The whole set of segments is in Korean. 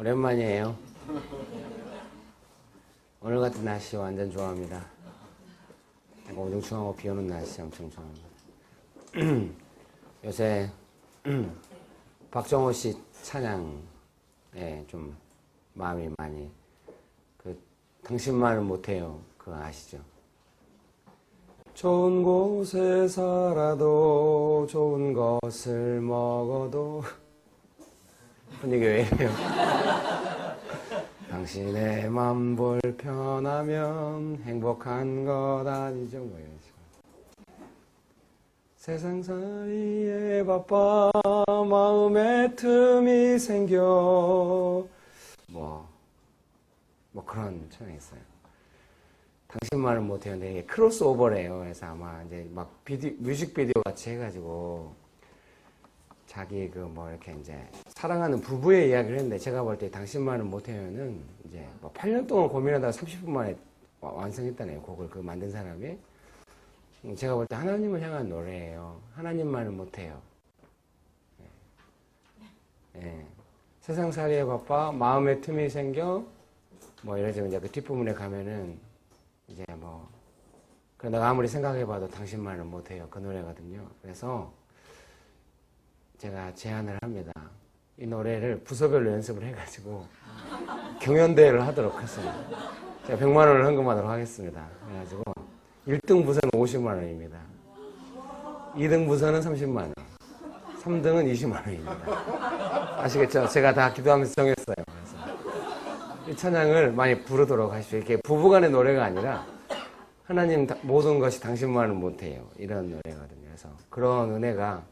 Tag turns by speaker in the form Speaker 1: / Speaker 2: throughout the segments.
Speaker 1: 오랜만이에요. 오늘 같은 날씨 완전 좋아합니다. 우중충하고 비 오는 날씨 엄청 좋아합니다. 요새 박정호 씨 찬양에 좀 마음이 많이 당신만은 못해요. 그거 아시죠? 좋은 곳에 살아도 좋은 것을 먹어도 분위기 왜 이래요? 당신의 맘 불편하면 행복한 것 아니죠? 뭐 이런 식으로. 세상 사이에 바빠 마음에 틈이 생겨 뭐 그런 찬양이 있어요. 당신만은 못해요. 근데 이게 크로스오버래요. 그래서 아마 이제 막 뮤직비디오 같이 해가지고 자기 이렇게 이제 사랑하는 부부의 이야기를 했는데 제가 볼 때 당신만은 못해요는 이제 8년 동안 고민하다가 30분 만에 완성했다네요. 곡을 만든 사람이. 제가 볼 때 하나님을 향한 노래예요. 하나님만은 못해요. 예. 세상살이에 바빠 마음에 틈이 생겨 이러지만 이제 그 뒷부분에 가면은 이제 내가 아무리 생각해봐도 당신만은 못해요. 그 노래거든요. 그래서 제가 제안을 합니다. 이 노래를 부서별로 연습을 해가지고 경연대회를 하도록 했습니다. 제가 100만 원을 헌금하도록 하겠습니다. 그래가지고 1등 부서는 50만 원입니다. 2등 부서는 30만 원. 3등은 20만 원입니다. 아시겠죠? 제가 다 기도하면서 정했어요. 그래서 이 찬양을 많이 부르도록 하십시오. 이렇게 부부간의 노래가 아니라 하나님 모든 것이 당신만은 못해요. 이런 노래거든요. 그래서 그런 은혜가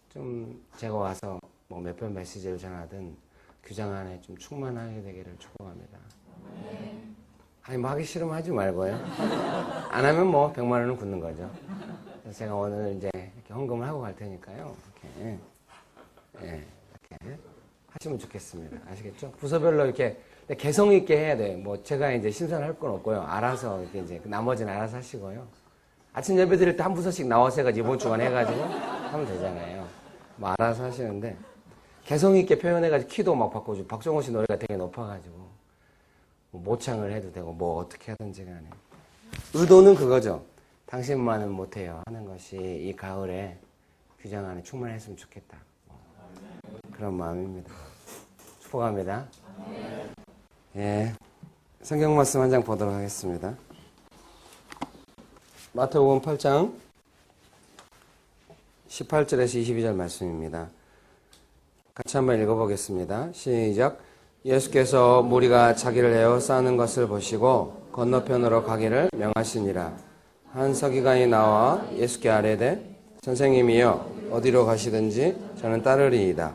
Speaker 1: 좀 제가 와서 몇 번 메시지를 전하든 규정 안에 좀 충만하게 되기를 축복합니다. 아니 하기 싫으면 하지 말고요. 안 하면 100만 원은 굳는 거죠. 그래서 제가 오늘 이제 이렇게 헌금을 하고 갈 테니까요. 이렇게 하시면 좋겠습니다. 아시겠죠? 부서별로 이렇게 개성 있게 해야 돼요. 제가 이제 심사를 할 건 없고요. 알아서 이렇게 이제 나머지는 알아서 하시고요. 아침 예배 드릴 때 한 부서씩 나와서 해가지고 이번 주간 해가지고 하면 되잖아요. 알아서 하시는데 개성 있게 표현해가지고 키도 바꿔주고 박정호 씨 노래가 되게 높아가지고 모창을 해도 되고 어떻게 하든지 간에 의도는 그거죠. 당신만은 못해요 하는 것이 이 가을에 규정 안에 충만했으면 좋겠다. 그런 마음입니다. 축복합니다. 예, 성경 말씀 한 장 보도록 하겠습니다. 마태복음 8장 18절에서 22절 말씀입니다. 같이 한번 읽어보겠습니다. 시작. 예수께서 무리가 자기를 에워싸는 것을 보시고 건너편으로 가기를 명하시니라. 한 서기관이 나와 예수께 아뢰되 선생님이여 어디로 가시든지 저는 따르리이다.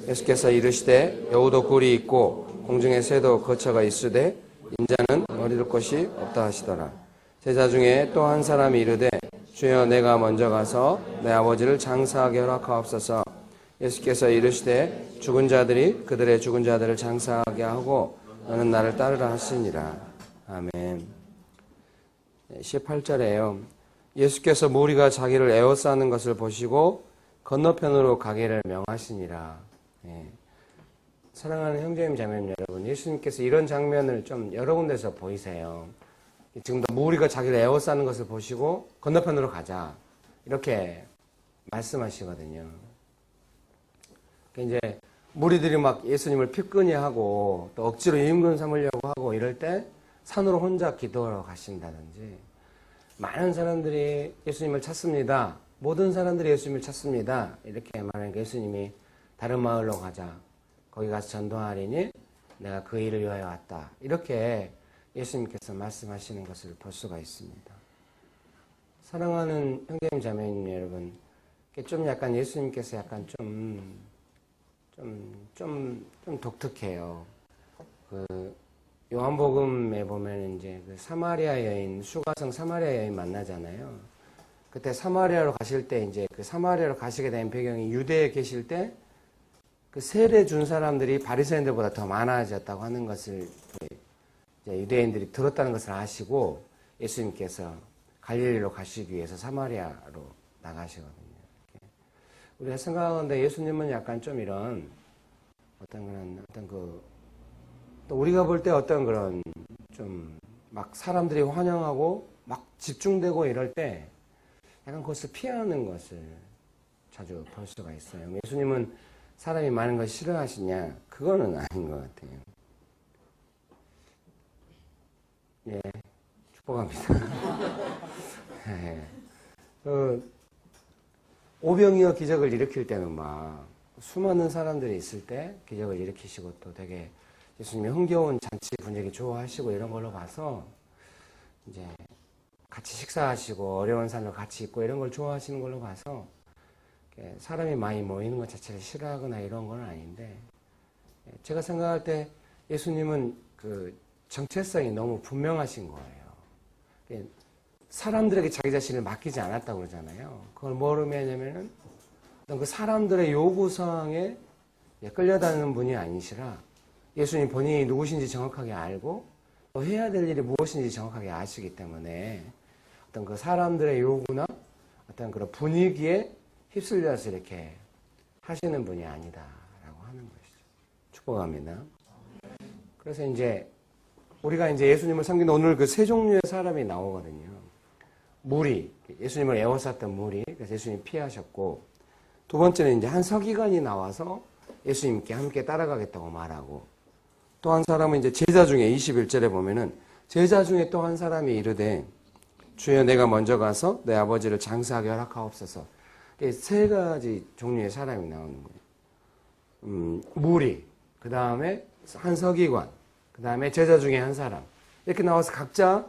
Speaker 1: 예수께서 이르시되 여우도 굴이 있고 공중에 새도 거처가 있으되 인자는 머리둘 곳이 없다 하시더라. 제자 중에 또 한 사람이 이르되 주여 내가 먼저 가서 내 아버지를 장사하게 허락하옵소서. 예수께서 이르시되 죽은 자들이 그들의 죽은 자들을 장사하게 하고 너는 나를 따르라 하시니라. 아멘. 18절에요. 예수께서 무리가 자기를 에워싸는 것을 보시고 건너편으로 가기를 명하시니라. 사랑하는 형제님 자매님 여러분, 예수님께서 이런 장면을 좀 여러 군데서 보이세요. 지금도 무리가 자기를 에워싸는 것을 보시고 건너편으로 가자 이렇게 말씀하시거든요. 이제 무리들이 예수님을 피끈이하고 또 억지로 임금 삼으려고 하고 이럴 때 산으로 혼자 기도하러 가신다든지 많은 사람들이 예수님을 찾습니다. 모든 사람들이 예수님을 찾습니다. 이렇게 말하니까 예수님이 다른 마을로 가자. 거기 가서 전도하리니 내가 그 일을 위하여 왔다. 이렇게 예수님께서 말씀하시는 것을 볼 수가 있습니다. 사랑하는 형제님 자매님 여러분, 좀 약간 예수님께서 약간 좀 독특해요. 요한복음에 보면 이제 사마리아 여인, 수가성 사마리아 여인 만나잖아요. 그때 사마리아로 가실 때 이제 사마리아로 가시게 된 배경이 유대에 계실 때 세례 준 사람들이 바리새인들보다 더 많아졌다고 하는 것을 유대인들이 들었다는 것을 아시고 예수님께서 갈릴리로 가시기 위해서 사마리아로 나가시거든요. 우리가 생각하는데 예수님은 약간 좀 이런 또 우리가 볼 때 어떤 그런 좀 막 사람들이 환영하고 막 집중되고 이럴 때 약간 그것을 피하는 것을 자주 볼 수가 있어요. 예수님은 사람이 많은 걸 싫어하시냐? 그거는 아닌 것 같아요. 예, 축복합니다. 예. 오병이어 기적을 일으킬 때는 막 수많은 사람들이 있을 때 기적을 일으키시고 또 되게 예수님이 흥겨운 잔치 분위기 좋아하시고 이런 걸로 봐서 이제 같이 식사하시고 어려운 사람과 같이 있고 이런 걸 좋아하시는 걸로 봐서 사람이 많이 모이는 것 자체를 싫어하거나 이런 건 아닌데 제가 생각할 때 예수님은 그 정체성이 너무 분명하신 거예요. 사람들에게 자기 자신을 맡기지 않았다고 그러잖아요. 그걸 뭐로 의미하냐면은 그 사람들의 요구사항에 끌려다니는 분이 아니시라 예수님 본인이 누구신지 정확하게 알고 또 해야 될 일이 무엇인지 정확하게 아시기 때문에 어떤 그 사람들의 요구나 어떤 그런 분위기에 휩쓸려서 이렇게 하시는 분이 아니다라고 하는 것이죠. 축복합니다. 그래서 이제 우리가 이제 예수님을 섬기는 오늘 그 세 종류의 사람이 나오거든요. 무리, 예수님을 에워쌌던 무리, 그래서 예수님 피하셨고, 두 번째는 이제 한 서기관이 나와서 예수님께 함께 따라가겠다고 말하고, 또 한 사람은 이제 제자 중에 21절에 보면은 제자 중에 또 한 사람이 이르되 주여 내가 먼저 가서 내 아버지를 장사하게 허락하옵소서. 세 가지 종류의 사람이 나오는 거예요. 무리, 그 다음에 한 서기관, 그 다음에 제자 중에 한 사람. 이렇게 나와서 각자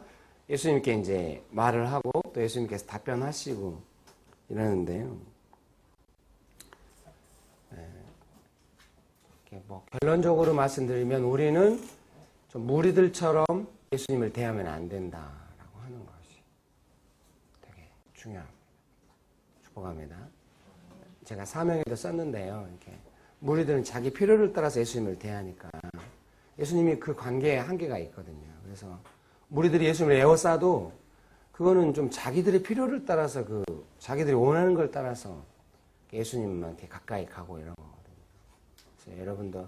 Speaker 1: 예수님께 이제 말을 하고 또 예수님께서 답변하시고 이러는데요. 뭐 결론적으로 말씀드리면 우리는 좀 무리들처럼 예수님을 대하면 안 된다라고 하는 것이 되게 중요합니다. 축복합니다. 제가 사명에도 썼는데요. 이렇게 무리들은 자기 필요를 따라서 예수님을 대하니까 예수님이 그 관계에 한계가 있거든요. 그래서 무리들이 예수님을 에워싸도 그거는 좀 자기들의 필요를 따라서 자기들이 원하는 걸 따라서 예수님한테 가까이 가고 이런 거거든요. 그래서 여러분도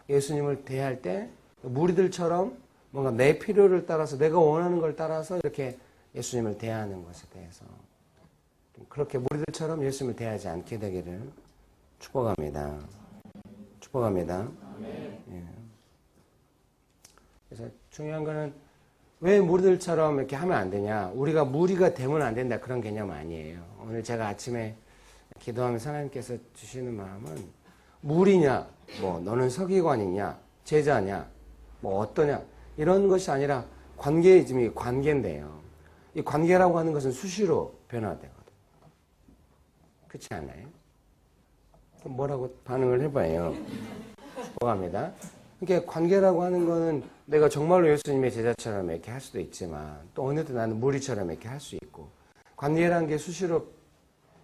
Speaker 1: 예수님을 대할 때 무리들처럼 뭔가 내 필요를 따라서 내가 원하는 걸 따라서 이렇게 예수님을 대하는 것에 대해서 그렇게 무리들처럼 예수님을 대하지 않게 되기를 축복합니다. 축복합니다. 예. 그래서 중요한 거는 왜 무리들처럼 이렇게 하면 안 되냐? 우리가 무리가 되면 안 된다 그런 개념 아니에요. 오늘 제가 아침에 기도하면서 하나님께서 주시는 마음은 무리냐, 뭐 너는 서기관이냐, 제자냐, 뭐 어떠냐 이런 것이 아니라 관계이즘이 관계인데요. 이 관계라고 하는 것은 수시로 변화되거든요. 그렇지 않아요? 그럼 뭐라고 반응을 해봐요. 축복합니다. 그러니까 관계라고 하는 거는 내가 정말로 예수님의 제자처럼 이렇게 할 수도 있지만 또 어느 때 나는 무리처럼 이렇게 할 수 있고 관계라는 게 수시로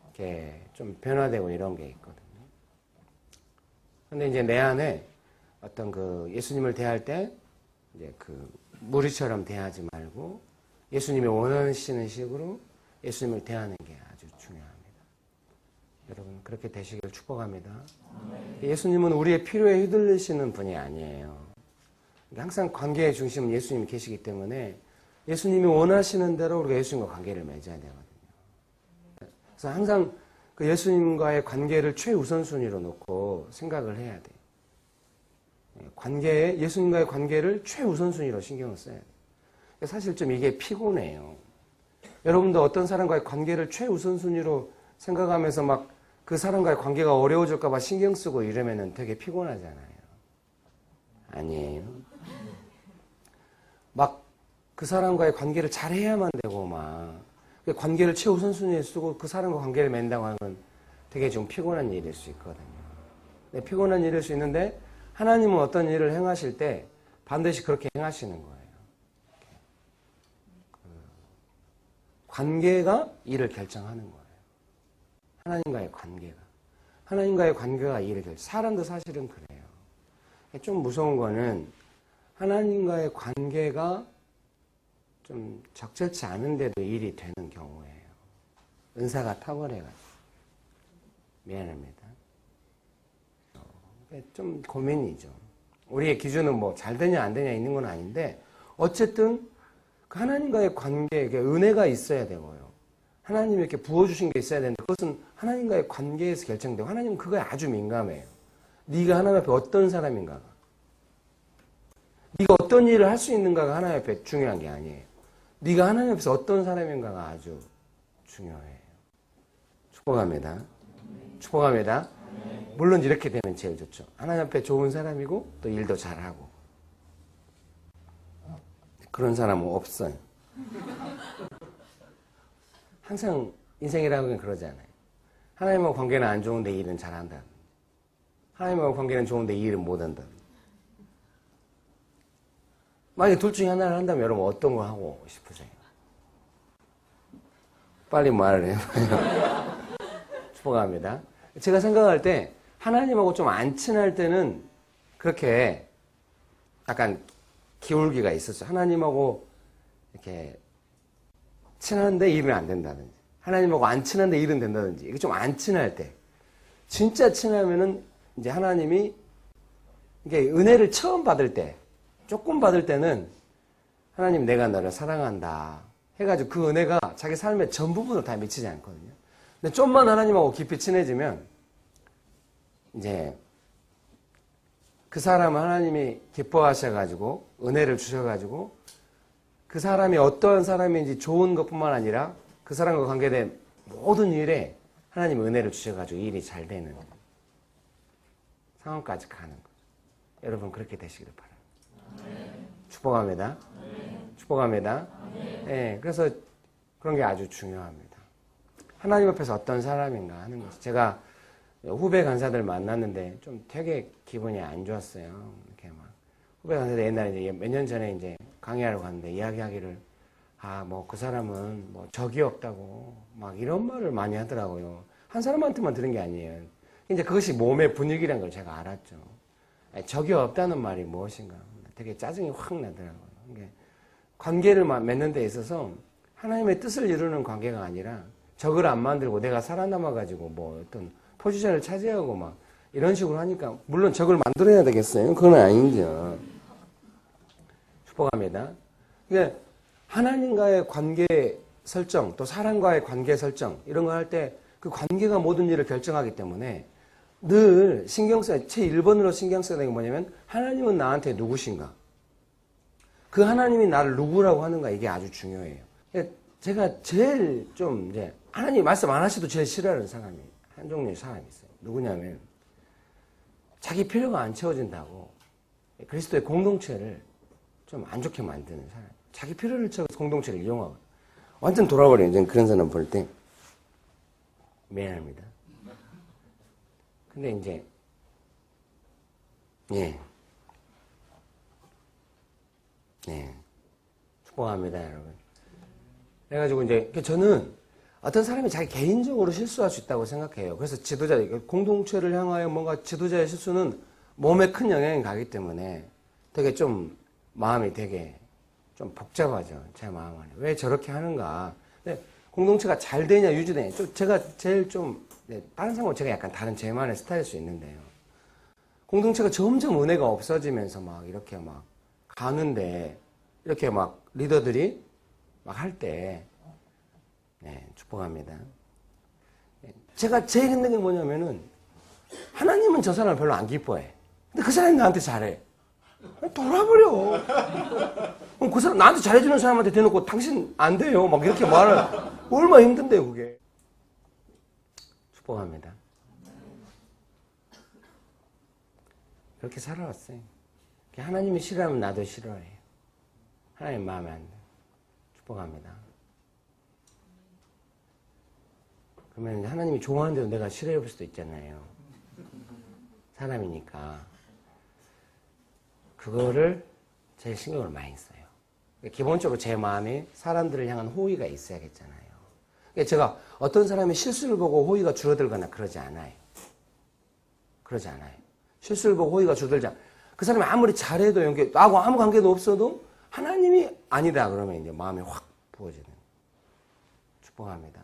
Speaker 1: 이렇게 좀 변화되고 이런 게 있거든요. 근데 이제 내 안에 어떤 그 예수님을 대할 때 이제 그 무리처럼 대하지 말고 예수님이 원하시는 식으로 예수님을 대하는 게 아주 중요합니다. 여러분 그렇게 되시길 축복합니다. 예수님은 우리의 필요에 휘둘리시는 분이 아니에요. 항상 관계의 중심은 예수님이 계시기 때문에 예수님이 원하시는 대로 우리가 예수님과 관계를 맺어야 되거든요. 그래서 항상 그 예수님과의 관계를 최우선순위로 놓고 생각을 해야 돼요. 예수님과의 관계를 최우선순위로 신경을 써야 돼요. 사실 좀 이게 피곤해요. 여러분도 어떤 사람과의 관계를 최우선순위로 생각하면서 막 그 사람과의 관계가 어려워질까봐 신경 쓰고 이러면 되게 피곤하잖아요. 아니에요. 막 그 사람과의 관계를 잘 해야만 되고 막 관계를 최우선순위에 쓰고 그 사람과 관계를 맺는다고 하는 건 되게 좀 피곤한 일일 수 있거든요. 네, 피곤한 일일 수 있는데 하나님은 어떤 일을 행하실 때 반드시 그렇게 행하시는 거예요. 관계가 일을 결정하는 거예요. 하나님과의 관계가 일을 결정. 사람도 사실은 그래요. 좀 무서운 거는 하나님과의 관계가 좀 적절치 않은데도 일이 되는 경우예요. 은사가 탁월해가지고. 미안합니다. 좀 고민이죠. 우리의 기준은 뭐 잘 되냐 안 되냐 있는 건 아닌데 어쨌든 그 하나님과의 관계에 은혜가 있어야 되고요. 하나님이 이렇게 부어주신 게 있어야 되는데 그것은 하나님과의 관계에서 결정되고 하나님은 그거에 아주 민감해요. 네가 하나님 앞에 어떤 사람인가가, 네가 어떤 일을 할 수 있는가가 하나님 앞에 중요한 게 아니에요. 네가 하나님 앞에서 어떤 사람인가가 아주 중요해요. 축복합니다. 축복합니다. 물론 이렇게 되면 제일 좋죠. 하나님 앞에 좋은 사람이고 또 일도 잘하고. 그런 사람은 없어요. 항상 인생이라는 건 그러잖아요. 하나님하고 관계는 안 좋은데 일은 잘한다. 하나님하고 관계는 좋은데 일은 못한다. 만약에 둘 중에 하나를 한다면 여러분 어떤 거 하고 싶으세요? 빨리 말을 해봐요. 축복합니다. 제가 생각할 때 하나님하고 좀 안 친할 때는 그렇게 약간 기울기가 있었어요. 하나님하고 이렇게 친한데 일은 안 된다든지, 하나님하고 안 친한데 일은 된다든지, 이게 좀 안 친할 때, 진짜 친하면은 이제 하나님이 이게 은혜를 처음 받을 때, 조금 받을 때는 하나님 내가 너를 사랑한다 해가지고 그 은혜가 자기 삶의 전 부분으로 다 미치지 않거든요. 근데 좀만 하나님하고 깊이 친해지면 이제 그 사람을 하나님이 기뻐하셔가지고 은혜를 주셔가지고 그 사람이 어떤 사람인지 좋은 것뿐만 아니라 그 사람과 관계된 모든 일에 하나님이 은혜를 주셔가지고 일이 잘 되는 상황까지 가는 거죠. 여러분 그렇게 되시기를 바랍니다. 축복합니다. 축복합니다. 네, 그래서 그런 게 아주 중요합니다. 하나님 앞에서 어떤 사람인가 하는 거죠. 제가 후배 간사들 만났는데 좀 되게 기분이 안 좋았어요. 이렇게 막 후배 간사들 옛날에 이제 몇 년 전에 이제 강의하러 갔는데 이야기하기를 뭐 그 사람은 뭐 적이 없다고 막 이런 말을 많이 하더라고요. 한 사람한테만 들은 게 아니에요. 이제 그것이 몸의 분위기라는 걸 제가 알았죠. 적이 없다는 말이 무엇인가. 되게 짜증이 확 나더라고요. 관계를 맺는 데 있어서 하나님의 뜻을 이루는 관계가 아니라 적을 안 만들고 내가 살아남아가지고 뭐 어떤 포지션을 차지하고 막 이런 식으로 하니까 물론 적을 만들어야 되겠어요. 그건 아니죠. 축복합니다. 그러니까 하나님과의 관계 설정 또 사람과의 관계 설정 이런 거 할 때 그 관계가 모든 일을 결정하기 때문에 늘 신경 써야 제 1번으로 신경 써야 되는 게 뭐냐면 하나님은 나한테 누구신가? 그 하나님이 나를 누구라고 하는가 이게 아주 중요해요. 제가 제일 좀 이제 하나님 말씀 안 하셔도 제일 싫어하는 사람이 한 종류의 사람이 있어요. 누구냐면 자기 필요가 안 채워진다고 그리스도의 공동체를 좀 안 좋게 만드는 사람. 자기 필요를 채워서 공동체를 이용하고 완전 돌아버려요. 이제 그런 사람 볼 때 미안합니다. 근데 이제 축복합니다, 여러분. 그래가지고 이제 저는 어떤 사람이 자기 개인적으로 실수할 수 있다고 생각해요. 그래서 지도자, 공동체를 향하여 뭔가 지도자의 실수는 몸에 큰 영향이 가기 때문에 되게 좀 마음이 되게 좀 복잡하죠. 제 마음 안에. 왜 저렇게 하는가. 근데 공동체가 잘 되냐, 유지되냐. 제가 제일 좀, 다른 사람은 제가 약간 다른 제만의 스타일일 수 있는데요. 공동체가 점점 은혜가 없어지면서 막 이렇게 막 가는데, 이렇게 막 리더들이 막 할 때, 축복합니다. 제가 제일 힘든 게 뭐냐면은, 하나님은 저 사람을 별로 안 기뻐해. 근데 그 사람이 나한테 잘해. 돌아버려. 그 사람, 나한테 잘해주는 사람한테 대놓고 당신 안 돼요. 막 이렇게 말을. 얼마나 힘든데요, 그게. 축복합니다. 그렇게 살아왔어요. 하나님이 싫어하면 나도 싫어해요. 하나님 마음에 안 들어요. 축복합니다. 그러면 하나님이 좋아하는데도 내가 싫어해 볼 수도 있잖아요. 사람이니까. 그거를 제일 신경을 많이 써요. 기본적으로 제 마음에 사람들을 향한 호의가 있어야겠잖아요. 제가 어떤 사람이 실수를 보고 호의가 줄어들거나 그러지 않아요. 그러지 않아요. 실수를 보고 호의가 줄어들지 않아요. 그 사람이 아무리 잘해도 나하고 아무 관계도 없어도 하나님이 아니다 그러면 이제 마음이 확 부어지는. 축복합니다.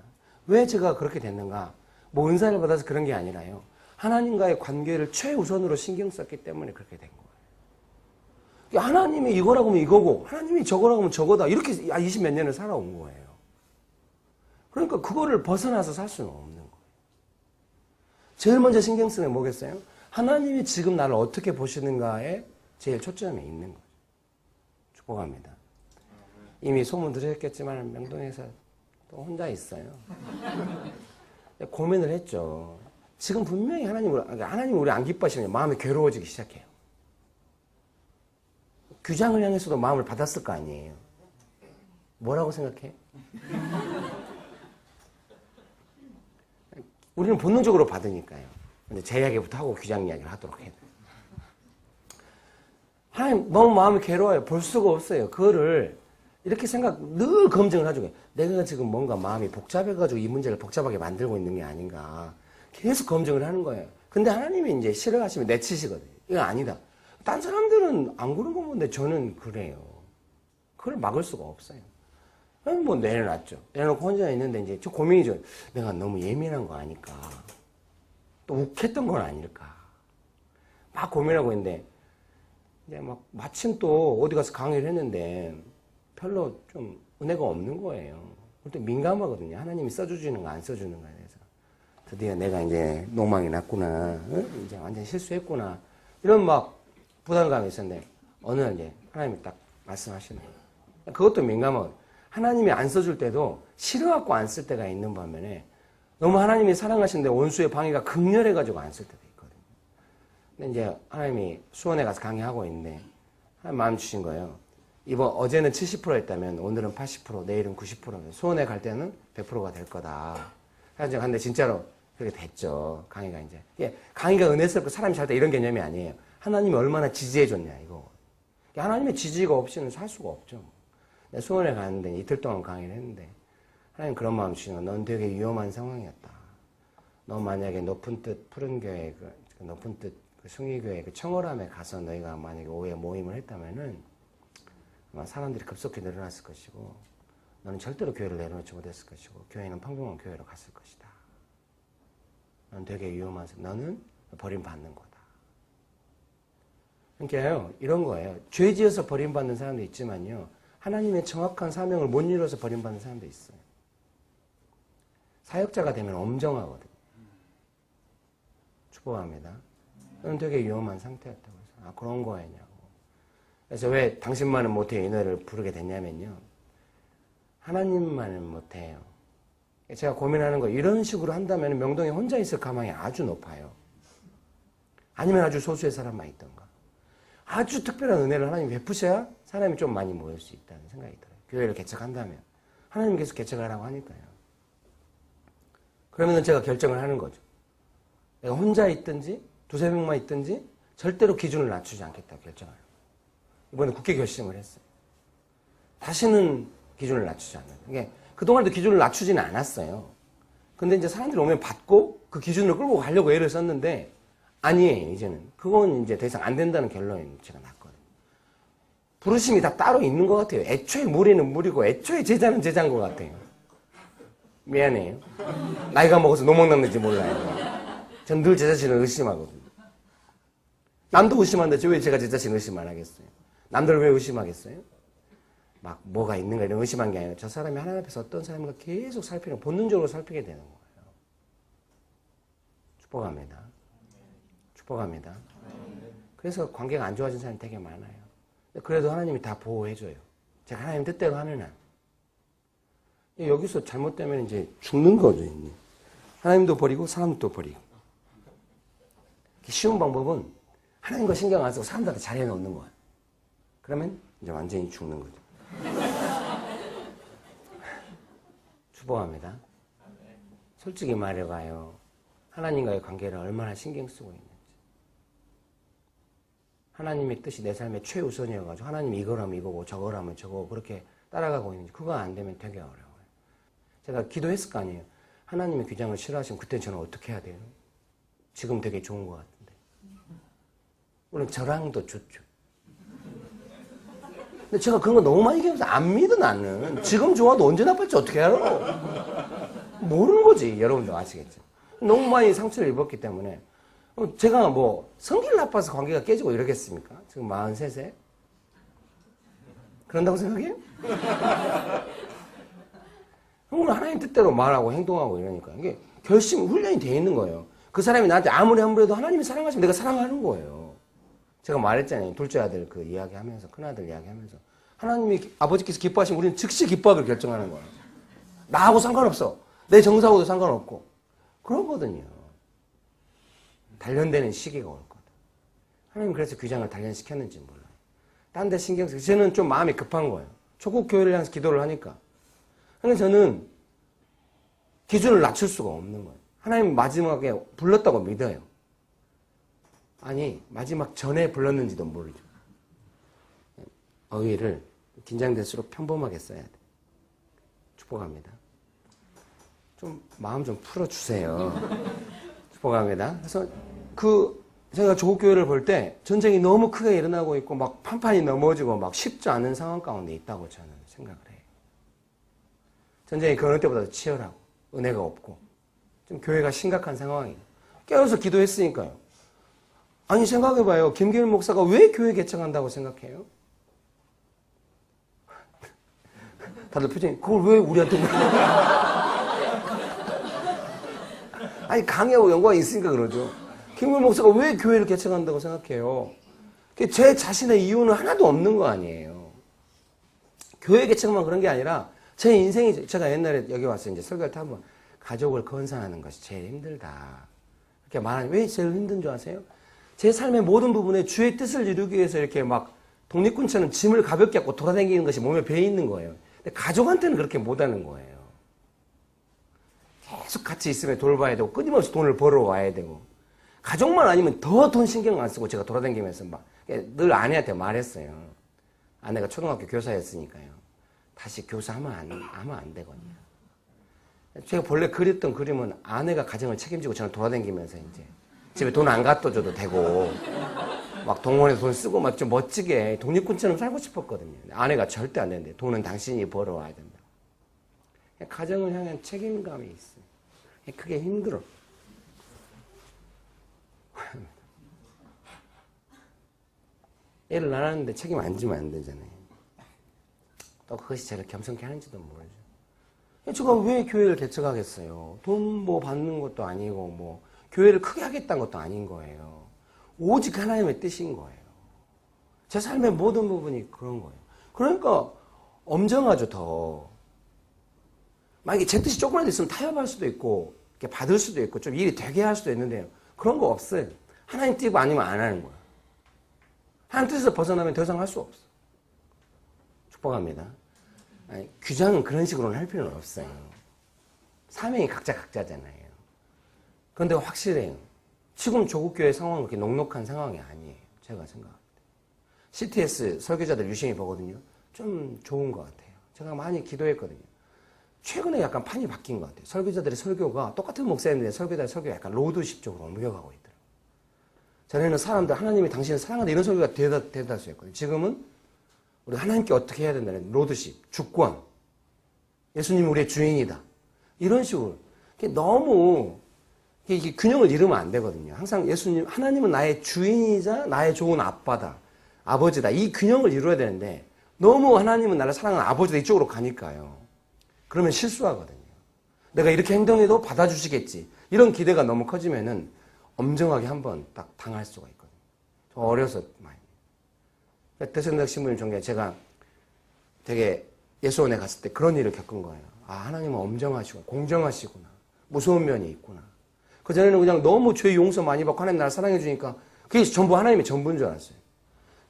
Speaker 1: 왜 제가 그렇게 됐는가? 뭐 은사를 받아서 그런 게 아니라요. 하나님과의 관계를 최우선으로 신경 썼기 때문에 그렇게 된 거예요. 하나님이 이거라고 하면 이거고 하나님이 저거라고 하면 저거다. 이렇게 20몇 년을 살아온 거예요. 그러니까 그거를 벗어나서 살 수는 없는 거예요. 제일 먼저 신경 쓰는 게 뭐겠어요? 하나님이 지금 나를 어떻게 보시는가에 제일 초점이 있는 거죠. 축복합니다. 이미 소문 들으셨겠지만 명동에서 또 혼자 있어요. 고민을 했죠. 지금 분명히 하나님 우리 안 기뻐하시면 마음이 괴로워지기 시작해요. 규장을 향해서도 마음을 받았을 거 아니에요. 뭐라고 생각해? 우리는 본능적으로 받으니까요. 근데 제 이야기부터 하고 규장 이야기를 하도록 해요. 하나님 너무 마음이 괴로워요. 볼 수가 없어요. 그거를 이렇게 늘 검증을 하죠. 내가 지금 뭔가 마음이 복잡해가지고 이 문제를 복잡하게 만들고 있는 게 아닌가. 계속 검증을 하는 거예요. 근데 하나님이 이제 싫어하시면 내치시거든요. 이건 아니다. 딴 사람들은 안 그런 거 보는데 저는 그래요. 그걸 막을 수가 없어요. 뭐 내려놨죠. 내려놓고 혼자 있는데 이제 저 고민이죠. 내가 너무 예민한 거 아닐까. 또 욱했던 건 아닐까. 막 고민하고 있는데 이제 막 마침 또 어디 가서 강의를 했는데 별로 좀 은혜가 없는 거예요. 그때 민감하거든요. 하나님이 써주시는 거 안 써주는 거에 대해서. 드디어 내가 이제 노망이 났구나. 이제 완전 실수했구나. 이런 막 부담감이 있었는데 어느 날 이제 하나님이 딱 말씀하시는 거예요. 그것도 민감하고 하나님이 안 써줄 때도 싫어갖고 안 쓸 때가 있는 반면에 너무 하나님이 사랑하시는데 원수의 방해가 극렬해가지고 안 쓸 때도 있거든요. 근데 이제 하나님이 수원에 가서 강의하고 있는데 하나님 마음 주신 거예요. 어제는 70%였다면 오늘은 80%, 내일은 90%. 수원에 갈 때는 100%가 될 거다. 그래서 근데 진짜로 그렇게 됐죠. 강의가 이제. 강의가 은혜스럽고 사람이 잘 때 이런 개념이 아니에요. 하나님이 얼마나 지지해줬냐, 이거. 하나님의 지지가 없이는 살 수가 없죠. 수원에 갔는데 이틀 동안 강의를 했는데 하나님 그런 마음 주시는 거. 넌 되게 위험한 상황이었다. 너 만약에 높은 뜻 푸른 교회, 높은 뜻 숭의교회 청월함에 가서 너희가 만약에 오후에 모임을 했다면은 아마 사람들이 급속히 늘어났을 것이고 너는 절대로 교회를 내려놓지 못했을 것이고 교회는 평범한 교회로 갔을 것이다. 넌 되게 위험한 너는 버림받는 거다. 그러니까요, 이런 거예요. 죄 지어서 버림받는 사람도 있지만요, 하나님의 정확한 사명을 못 이뤄서 버림받는 사람도 있어요. 사역자가 되면 엄정하거든요. 축복합니다. 넌 되게 위험한 상태였다고 해서 그런 거였냐고. 그래서 왜 당신만은 못해요 이 노래를 부르게 됐냐면요, 하나님만은 못해요. 제가 고민하는 거 이런 식으로 한다면 명동에 혼자 있을 가망이 아주 높아요. 아니면 아주 소수의 사람만 있던가. 아주 특별한 은혜를 하나님이 베푸셔야 사람이 좀 많이 모일 수 있다는 생각이 들어요. 교회를 개척한다면. 하나님 계속 개척하라고 하니까요. 그러면 제가 결정을 하는 거죠. 내가 혼자 있든지 두세 명만 있든지 절대로 기준을 낮추지 않겠다고 결정해요. 이번에 국회 결심을 했어요. 다시는 기준을 낮추지 않는. 이게 그동안도 기준을 낮추지는 않았어요. 근데 이제 사람들이 오면 받고 그 기준을 끌고 가려고 애를 썼는데 아니에요, 이제는. 그건 이제 더 이상 안 된다는 결론이 제가 났거든요. 부르심이 다 따로 있는 것 같아요. 애초에 무리는 무리고 애초에 제자는 제자인 것 같아요. 미안해요. 나이가 먹어서 노먹났는지 몰라요. 전 늘 제 자신을 의심하거든요. 남도 의심하는데 왜 제가 제 자신을 의심 안 하겠어요? 남들 왜 의심하겠어요? 막 뭐가 있는가 이런 의심한 게 아니라 저 사람이 하나님 앞에서 어떤 사람인가 계속 살피는, 본능적으로 살피게 되는 거예요. 축복합니다. 축복합니다. 그래서 관계가 안 좋아진 사람이 되게 많아요. 그래도 하나님이 다 보호해줘요. 제가 하나님 뜻대로 하는 한. 여기서 잘못되면 이제 죽는 거죠. 이제. 하나님도 버리고 사람도 버리고. 쉬운 방법은 하나님과 신경 안 쓰고 사람들한테 잘해놓는 거예요. 그러면 이제 완전히 죽는 거죠. 축복합니다. 솔직히 말해봐요. 하나님과의 관계를 얼마나 신경 쓰고 있는지. 하나님의 뜻이 내 삶의 최우선이어가지고 하나님이 이거라면 이거고 저거라면 저거고 그렇게 따라가고 있는지 그거 안 되면 되게 어려워요. 제가 기도했을 거 아니에요. 하나님의 규정을 싫어하시면 그때 저는 어떻게 해야 돼요? 지금 되게 좋은 것 같은데. 물론 저랑도 좋죠. 근데 제가 그런 거 너무 많이 얘기해서 안 믿어 나는. 지금 좋아도 언제 나쁠지 어떻게 알아? 모르는 거지. 여러분도 아시겠죠. 너무 많이 상처를 입었기 때문에 제가 뭐 성질 나빠서 관계가 깨지고 이러겠습니까? 지금 43세? 그런다고 생각해요? 그건 하나님 뜻대로 말하고 행동하고 이러니까 이게 결심, 훈련이 돼 있는 거예요. 그 사람이 나한테 아무리 함부로도 하나님이 사랑하시면 내가 사랑하는 거예요. 제가 말했잖아요. 둘째 아들 그 이야기하면서, 큰아들 이야기하면서. 하나님이, 아버지께서 기뻐하시면 우리는 즉시 기뻐하기를 결정하는 거예요. 나하고 상관없어. 내 정사하고도 상관없고. 그러거든요. 단련되는 시기가 올 거다. 하나님 그래서 규장을 단련시켰는지 몰라요. 딴 데 신경 쓰고, 저는 좀 마음이 급한 거예요. 초국 교회를 향해서 기도를 하니까. 그러니까 저는 기준을 낮출 수가 없는 거예요. 하나님 마지막에 불렀다고 믿어요. 아니, 마지막 전에 불렀는지도 모르죠. 어휘를 긴장될수록 평범하게 써야 돼. 축복합니다. 좀 마음 좀 풀어주세요. 축복합니다. 그래서 제가 조국교회를 볼 때 전쟁이 너무 크게 일어나고 있고 막 판판이 넘어지고 막 쉽지 않은 상황 가운데 있다고 저는 생각을 해요. 전쟁이 그 어느 때보다 치열하고 은혜가 없고 좀 교회가 심각한 상황이에요. 깨어서 기도했으니까요. 아니 생각해봐요. 김기일 목사가 왜 교회 개척한다고 생각해요? 다들 표정이 그걸 왜 우리한테 아니 강해하고 연관이 있으니까 그러죠. 김기일 목사가 왜 교회를 개척한다고 생각해요? 제 자신의 이유는 하나도 없는 거 아니에요. 교회 개척만 그런 게 아니라 제 인생이 제가 옛날에 여기 와서 이제 설교할 때 한번 가족을 건사하는 것이 제일 힘들다. 이렇게 말하면 왜 제일 힘든 줄 아세요? 제 삶의 모든 부분에 주의 뜻을 이루기 위해서 이렇게 막 독립군처럼 짐을 가볍게 갖고 돌아다니는 것이 몸에 배어 있는 거예요. 근데 가족한테는 그렇게 못하는 거예요. 계속 같이 있으면 돌봐야 되고 끊임없이 돈을 벌어와야 되고 가족만 아니면 더 돈 신경 안 쓰고 제가 돌아다니면서 막 늘 아내한테 말했어요. 아내가 초등학교 교사였으니까요. 다시 교사하면 안 되거든요. 제가 본래 그렸던 그림은 아내가 가정을 책임지고 저는 돌아다니면서 이제 집에 돈 안 갖다 줘도 되고 막 동원해서 돈 쓰고 막 좀 멋지게 독립군처럼 살고 싶었거든요. 아내가 절대 안 되는데 돈은 당신이 벌어와야 된다. 가정을 향한 책임감이 있어요. 그게 힘들어. 애를 낳았는데 책임 안 지면 안 되잖아요. 또 그것이 저를 겸손케 하는지도 모르죠. 제가 왜 교회를 개척하겠어요? 돈 뭐 받는 것도 아니고 뭐 교회를 크게 하겠다는 것도 아닌 거예요. 오직 하나님의 뜻인 거예요. 제 삶의 모든 부분이 그런 거예요. 그러니까 엄정하죠, 더. 만약에 제 뜻이 조금이라도 있으면 타협할 수도 있고 이렇게 받을 수도 있고 좀 일이 되게 할 수도 있는데요. 그런 거 없어요. 하나님 뜻이 아니면 안 하는 거예요. 하나님 뜻에서 벗어나면 더 이상 할 수 없어. 축복합니다. 아니, 규정은 그런 식으로는 할 필요는 없어요. 사명이 각자잖아요. 그런데 확실해요. 지금 조국교회 상황은 그렇게 녹록한 상황이 아니에요. 제가 생각할 때. CTS 설교자들 유심히 보거든요. 좀 좋은 것 같아요. 제가 많이 기도했거든요. 최근에 약간 판이 바뀐 것 같아요. 설교자들의 설교가 똑같은 목사님들의 설교자의 설교가 약간 로드십 쪽으로 옮겨가고 있더라고요. 전에는 사람들 하나님이 당신을 사랑한다 이런 설교가 대다수였거든요. 지금은 우리 하나님께 어떻게 해야 된다는 로드십, 주권, 예수님이 우리의 주인이다. 이런 식으로 너무 이게 균형을 잃으면 안 되거든요. 항상 하나님은 나의 주인이자 나의 좋은 아빠다, 아버지다. 이 균형을 이루어야 되는데 너무 하나님은 나를 사랑하는 아버지다 이쪽으로 가니까요. 그러면 실수하거든요. 내가 이렇게 행동해도 받아주시겠지. 이런 기대가 너무 커지면은 엄정하게 한번 딱 당할 수가 있거든요. 저 어려서 많이. 대선덕 신부님 존경해. 제가 되게 예수원에 갔을 때 그런 일을 겪은 거예요. 아, 하나님은 엄정하시고 공정하시구나. 무서운 면이 있구나. 그전에는 그냥 너무 죄 용서 많이 받고 하나님 나를 사랑해 주니까 그게 전부 하나님의 전부인 줄 알았어요.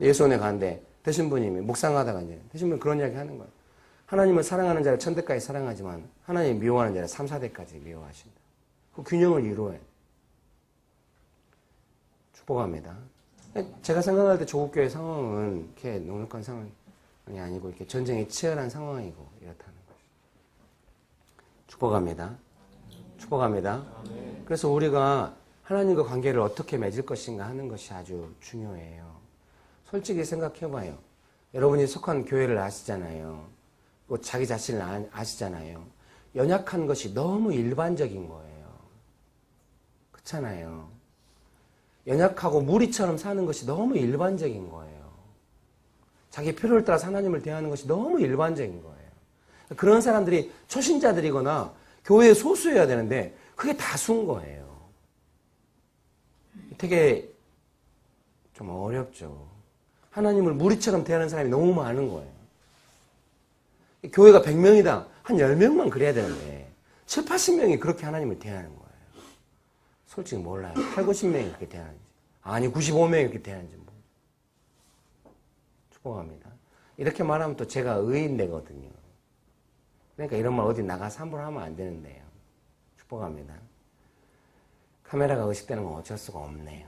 Speaker 1: 예수원에 가는데 대신부님이 묵상하다가 이제 대신부님 그런 이야기 하는 거예요. 하나님을 사랑하는 자를 천대까지 사랑하지만 하나님 미워하는 자를 3, 4대까지 미워하신다. 그 균형을 이루어야 돼요. 축복합니다. 제가 생각할 때 조국교회 상황은 이렇게 넉넉한 상황이 아니고 이렇게 전쟁이 치열한 상황이고 이렇다는 거죠. 축복합니다. 축복합니다. 그래서 우리가 하나님과 관계를 어떻게 맺을 것인가 하는 것이 아주 중요해요. 솔직히 생각해봐요. 여러분이 속한 교회를 아시잖아요. 또 자기 자신을 아시잖아요. 연약한 것이 너무 일반적인 거예요. 그렇잖아요. 연약하고 무리처럼 사는 것이 너무 일반적인 거예요. 자기 필요를 따라서 하나님을 대하는 것이 너무 일반적인 거예요. 그런 사람들이 초신자들이거나 교회에 소수여야 되는데 그게 다수인 거예요. 되게 좀 어렵죠. 하나님을 무리처럼 대하는 사람이 너무 많은 거예요. 교회가 100명이다. 한 10명만 그래야 되는데 7, 80명이 그렇게 하나님을 대하는 거예요. 솔직히 몰라요. 8, 90명이 그렇게 대하는지. 아니 95명이 그렇게 대하는지. 뭐. 축복합니다. 이렇게 말하면 또 제가 의인 되거든요. 그러니까 이런 말 어디 나가서 함부로 하면 안 되는데요. 축복합니다. 카메라가 의식되는 건 어쩔 수가 없네요.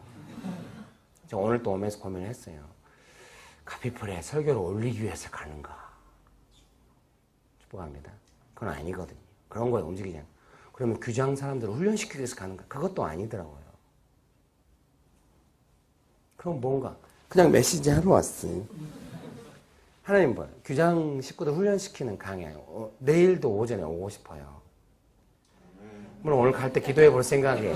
Speaker 1: 저 오늘 또 오면서 고민을 했어요. 카피풀에 설교를 올리기 위해서 가는가? 축복합니다. 그건 아니거든요. 그런 거에 움직이지 않고. 그러면 규장 사람들을 훈련시키기 위해서 가는가? 그것도 아니더라고요. 그럼 뭔가? 그냥 메시지 하러 왔어요. 하나님 뭐예요? 규장 식구들 훈련시키는 강의. 내일도 오전에 오고 싶어요. 물론 오늘 갈 때 기도해 볼 생각이에요.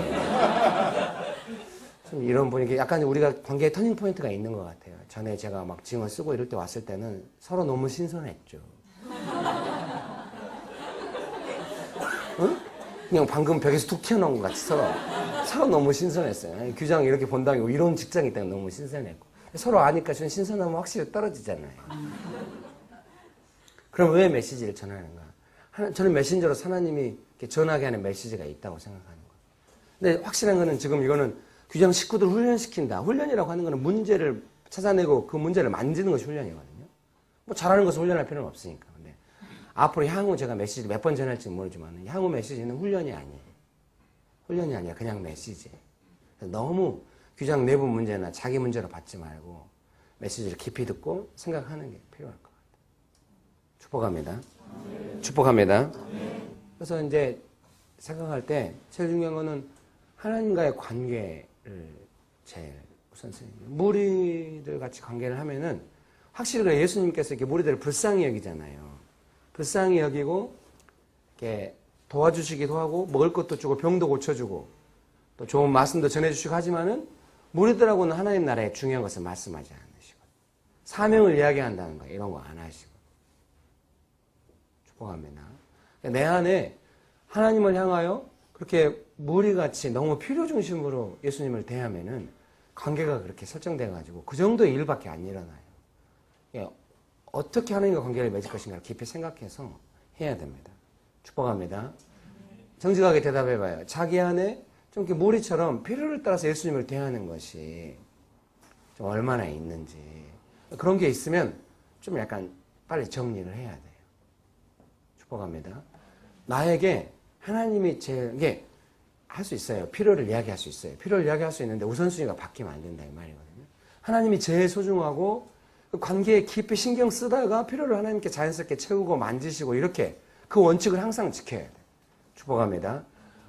Speaker 1: 좀 이런 분위기, 약간 우리가 관계의 터닝 포인트가 있는 것 같아요. 전에 제가 막 징을 쓰고 이럴 때 왔을 때는 서로 너무 신선했죠. 응? 그냥 방금 벽에서 툭 튀어나온 것 같이 서로 너무 신선했어요. 규장 이렇게 본다고 이런 직장이 때문에 너무 신선했고. 서로 아니까 좀 신선하면 확실히 떨어지잖아요. 그럼 왜 메시지를 전하는가? 저는 메신저로 하나님이 전하게 하는 메시지가 있다고 생각하는 거예요. 근데 확실한 거는 지금 이거는 규장 식구들 훈련시킨다. 훈련이라고 하는 거는 문제를 찾아내고 그 문제를 만지는 것이 훈련이거든요. 뭐 잘하는 것을 훈련할 필요는 없으니까. 근데 앞으로 향후 제가 메시지를 몇 번 전할지 모르지만 향후 메시지는 훈련이 아니에요. 훈련이 아니야. 그냥 메시지예요. 너무 규장 내부 문제나 자기 문제로 받지 말고 메시지를 깊이 듣고 생각하는 게 필요할 것 같아요. 축복합니다. 축복합니다. 그래서 이제 생각할 때 제일 중요한 거는 하나님과의 관계를 제일 우선순위입니다. 무리들 같이 관계를 하면은 확실히 그래 예수님께서 이렇게 무리들을 불쌍히 여기잖아요. 불쌍히 여기고 이렇게 도와주시기도 하고 먹을 것도 주고 병도 고쳐주고 또 좋은 말씀도 전해주시고 하지만은 무리들하고는 하나님 나라의 중요한 것을 말씀하지 않으시고 사명을 이야기한다는 거 이런 거 안 하시고 축복합니다. 내 안에 하나님을 향하여 그렇게 무리같이 너무 필요 중심으로 예수님을 대하면은 관계가 그렇게 설정돼가지고 그 정도의 일밖에 안 일어나요. 어떻게 하나님과 관계를 맺을 것인가를 깊이 생각해서 해야 됩니다. 축복합니다. 정직하게 대답해봐요. 자기 안에 좀 이렇게 무리처럼 필요를 따라서 예수님을 대하는 것이 좀 얼마나 있는지 그런 게 있으면 좀 약간 빨리 정리를 해야 돼요. 축복합니다. 나에게 하나님이 제일 이게 할 수 있어요. 필요를 이야기할 수 있어요. 필요를 이야기할 수 있는데 우선순위가 바뀌면 안 된다 이 말이거든요. 하나님이 제일 소중하고 그 관계에 깊이 신경 쓰다가 필요를 하나님께 자연스럽게 채우고 만지시고 이렇게 그 원칙을 항상 지켜야 돼요. 축복합니다.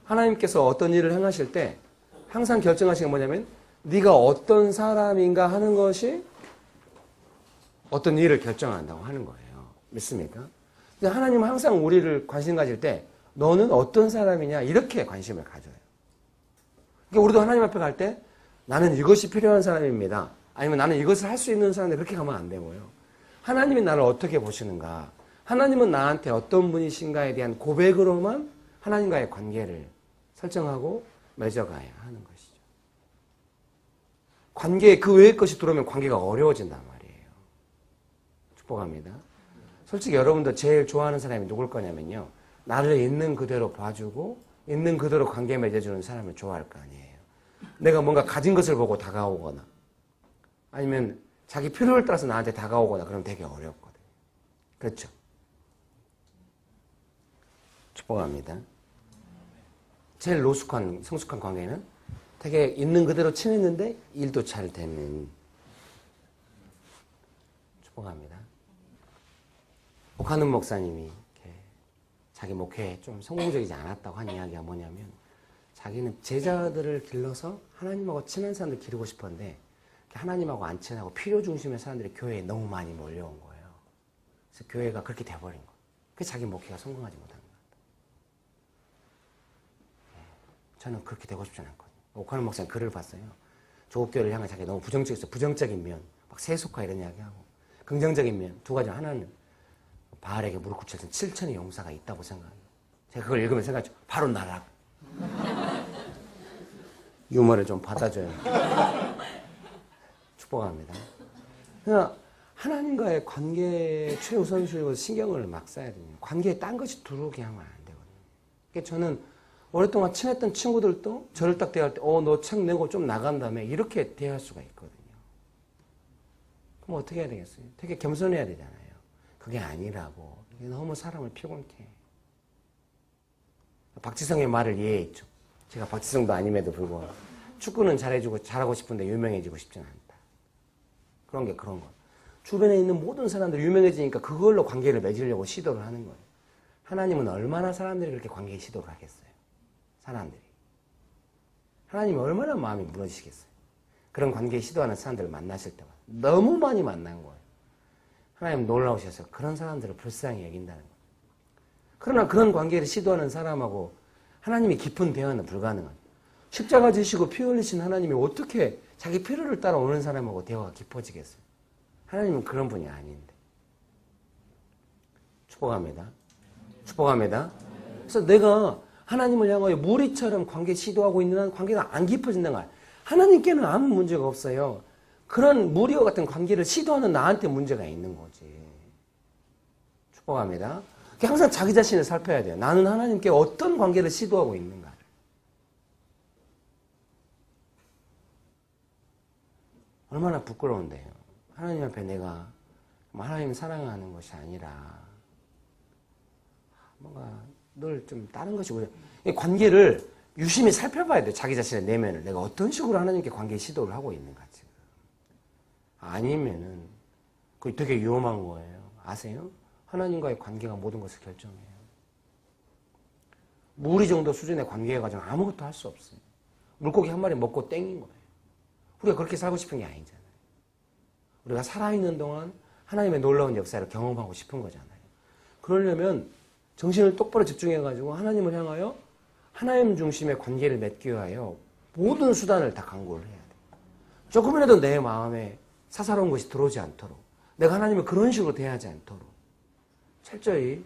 Speaker 1: 하나님께서 어떤 일을 행하실 때 항상 결정하신 게 뭐냐면 네가 어떤 사람인가 하는 것이 어떤 일을 결정한다고 하는 거예요. 믿습니까? 근데 하나님은 항상 우리를 관심 가질 때 너는 어떤 사람이냐 이렇게 관심을 가져요. 그러니까 우리도 하나님 앞에 갈 때 나는 이것이 필요한 사람입니다. 아니면 나는 이것을 할 수 있는 사람인데 그렇게 가면 안 되고요. 하나님이 나를 어떻게 보시는가? 하나님은 나한테 어떤 분이신가에 대한 고백으로만 하나님과의 관계를 설정하고 맺어가야 하는 것이죠. 관계에 그 외의 것이 들어오면 관계가 어려워진단 말이에요. 축복합니다. 솔직히 여러분도 제일 좋아하는 사람이 누굴 거냐면요. 나를 있는 그대로 봐주고 있는 그대로 관계 맺어주는 사람을 좋아할 거 아니에요. 내가 뭔가 가진 것을 보고 다가오거나 아니면 자기 필요를 따라서 나한테 다가오거나 그러면 되게 어렵거든요. 그렇죠? 축복합니다. 제일 성숙한 관계는 되게 있는 그대로 친했는데 일도 잘 되는 축복합니다. 목하는 목사님이 자기 목회에 좀 성공적이지 않았다고 한 이야기가 뭐냐면 자기는 제자들을 길러서 하나님하고 친한 사람들 기르고 싶었는데 하나님하고 안 친하고 필요 중심의 사람들이 교회에 너무 많이 몰려온 거예요. 그래서 교회가 그렇게 돼버린 거예요. 그래서 자기 목회가 성공하지 못한 것 같아요. 저는 그렇게 되고 싶지 않거든요. 목하는 목사님 글을 봤어요. 조국교회를 향해 자기 너무 부정적이었어요. 부정적인 면, 막 세속화 이런 이야기하고 긍정적인 면 두 가지. 하나는 바알에게 무릎 꿇혔을 7천의 용사가 있다고 생각합니다. 제가 그걸 읽으면 생각했죠. 바로 나라. 유머를 좀 받아줘요. 축복합니다. 그러니까 하나님과의 관계 최우선순위로 신경을 막 써야 돼요. 관계에 딴 것이 들어오게 하면 안 되거든요. 그러니까 저는 오랫동안 친했던 친구들도 저를 딱 대할 때, 너 책 내고 좀 나간 다음에 이렇게 대할 수가 있거든요. 그럼 어떻게 해야 되겠어요? 되게 겸손해야 되잖아요. 그게 아니라고. 이게 너무 사람을 피곤케 해. 박지성의 말을 이해했죠. 제가 박지성도 아님에도 불구하고 축구는 잘해주고 잘하고 싶은데 유명해지고 싶지는 않다. 그런 거. 주변에 있는 모든 사람들이 유명해지니까 그걸로 관계를 맺으려고 시도를 하는 거예요. 하나님은 얼마나 사람들이 그렇게 관계에 시도를 하겠어요? 사람들이. 하나님이 얼마나 마음이 무너지시겠어요? 그런 관계에 시도하는 사람들을 만나실 때마다. 너무 많이 만난 거예요. 하나님 놀라우셔서 그런 사람들을 불쌍히 여긴다는 거예요. 그러나 그런 관계를 시도하는 사람하고 하나님이 깊은 대화는 불가능한. 십자가 지시고 피 흘리신 하나님이 어떻게 자기 필요를 따라 오는 사람하고 대화가 깊어지겠어요? 하나님은 그런 분이 아닌데. 축복합니다. 축복합니다. 그래서 내가 하나님을 향하여 무리처럼 관계 시도하고 있는 한 관계가 안 깊어진다는 거야. 하나님께는 아무 문제가 없어요. 그런 무리와 같은 관계를 시도하는 나한테 문제가 있는 거지. 축복합니다. 항상 자기 자신을 살펴야 돼요. 나는 하나님께 어떤 관계를 시도하고 있는가를. 얼마나 부끄러운데요. 하나님 앞에 내가 하나님 사랑하는 것이 아니라 뭔가 늘 좀 다른 것이고, 관계를 유심히 살펴봐야 돼요. 자기 자신의 내면을. 내가 어떤 식으로 하나님께 관계 시도를 하고 있는가 지금. 아니면은 그게 되게 위험한 거예요. 아세요? 하나님과의 관계가 모든 것을 결정해요. 무리 정도 수준의 관계가 가지고 아무것도 할 수 없어요. 물고기 한 마리 먹고 땡인 거예요. 우리가 그렇게 살고 싶은 게 아니잖아요. 우리가 살아있는 동안 하나님의 놀라운 역사를 경험하고 싶은 거잖아요. 그러려면 정신을 똑바로 집중해가지고 하나님을 향하여 하나님 중심의 관계를 맺기 위하여 모든 수단을 다 강구를 해야 돼요. 조금이라도 내 마음에 사사로운 것이 들어오지 않도록, 내가 하나님을 그런 식으로 대하지 않도록 철저히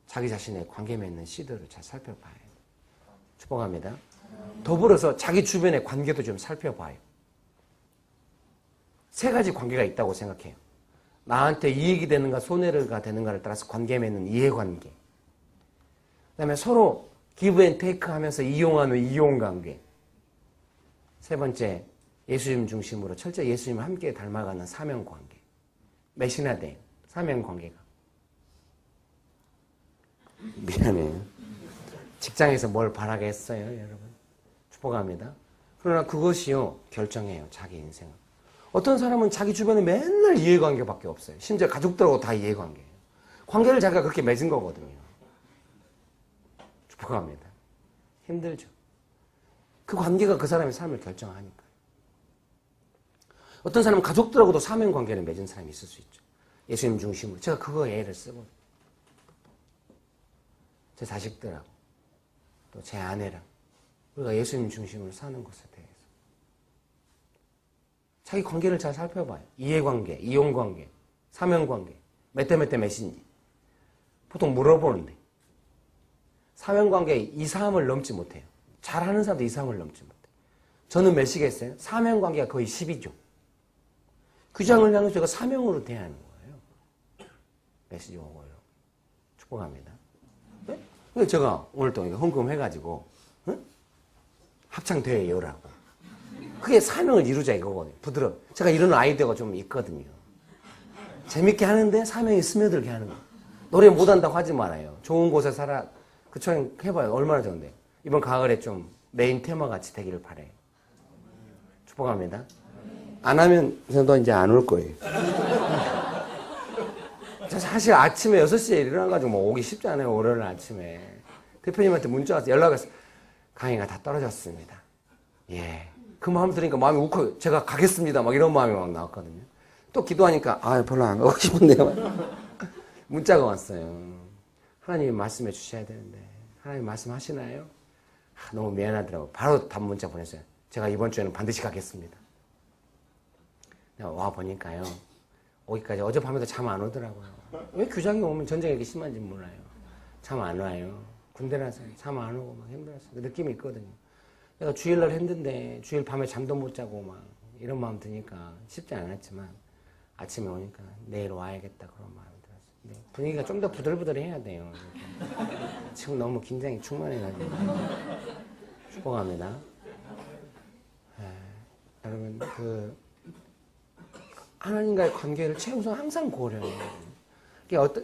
Speaker 1: 자기 자신의 관계 맺는 시도를 잘 살펴봐야 돼요. 축복합니다. 더불어서 자기 주변의 관계도 좀 살펴봐요. 세 가지 관계가 있다고 생각해요. 나한테 이익이 되는가 손해가 되는가를 따라서 관계 맺는 이해관계. 그 다음에 서로 기브 앤 테이크 하면서 이용하는 이용관계. 세 번째, 예수님 중심으로 철저히 예수님을 함께 닮아가는 사명관계. 메시나데 사명관계가. 미안해요. 직장에서 뭘 바라겠어요, 여러분. 축복합니다. 그러나 그것이요, 결정해요, 자기 인생을. 어떤 사람은 자기 주변에 맨날 이해관계밖에 없어요. 심지어 가족들하고 다 이해관계예요. 관계를 자기가 그렇게 맺은 거거든요. 축복합니다. 힘들죠. 그 관계가 그 사람의 삶을 결정하니까. 어떤 사람은 가족들하고도 사명관계를 맺은 사람이 있을 수 있죠. 예수님 중심으로. 제가 그거 애를 쓰고 제 자식들하고 또 제 아내랑 우리가 예수님 중심으로 사는 것에 대해서 자기 관계를 잘 살펴봐요. 이해관계, 이용관계, 사명관계, 몇 대 몇 대 몇인지 보통 물어보는데 사명관계 2, 3을 넘지 못해요. 잘하는 사람도 2, 3을 넘지 못해요. 저는 몇이겠어요? 사명관계가 거의 10이죠. 규장을 향해서 제가 사명으로 대하는 거예요. 메시지 오고요. 축복합니다. 네? 근데 제가 오늘 또 헌금해가지고 합창대회 열하고 그게 사명을 이루자 이거거든요. 부드러워. 제가 이런 아이디어가 좀 있거든요. 재밌게 하는데 사명이 스며들게 하는 거예요. 노래 못한다고 하지 말아요. 좋은 곳에 살아. 그처럼 해봐요. 얼마나 좋은데. 이번 가을에 좀 메인 테마 같이 되기를 바래요. 축복합니다. 안 하면 너 이제 안 올 거예요. 사실 아침에 6시에 일어나가지고 뭐 오기 쉽지 않아요. 월요일 아침에. 대표님한테 문자 와서 연락 왔어요. 강의가 다 떨어졌습니다. 예. 그 마음 들으니까 마음이 욱하고 제가 가겠습니다. 막 이런 마음이 막 나왔거든요. 또 기도하니까 별로 안 가고 싶은데요. 문자가 왔어요. 하나님이 말씀해 주셔야 되는데 하나님 말씀하시나요? 너무 미안하더라고요. 바로 답 문자 보냈어요. 제가 이번 주에는 반드시 가겠습니다. 내가 와 보니까요. 오기까지 어젯밤에도 잠 안 오더라고요. 왜 규장이 오면 전쟁이 이렇게 심한지 몰라요. 잠 안 와요. 군대라서 잠 안 오고 막 힘들었어요. 그 느낌이 있거든요. 내가 주일날 힘든데 주일 밤에 잠도 못 자고 막 이런 마음 드니까 쉽지 않았지만 아침에 오니까 내일 와야겠다 그런 마음이 들었어요. 근데 분위기가 좀 더 부들부들해야 돼요. 지금 너무 긴장이 충만해가지고 축복합니다. 여러분 하나님과의 관계를 최우선 항상 고려해요.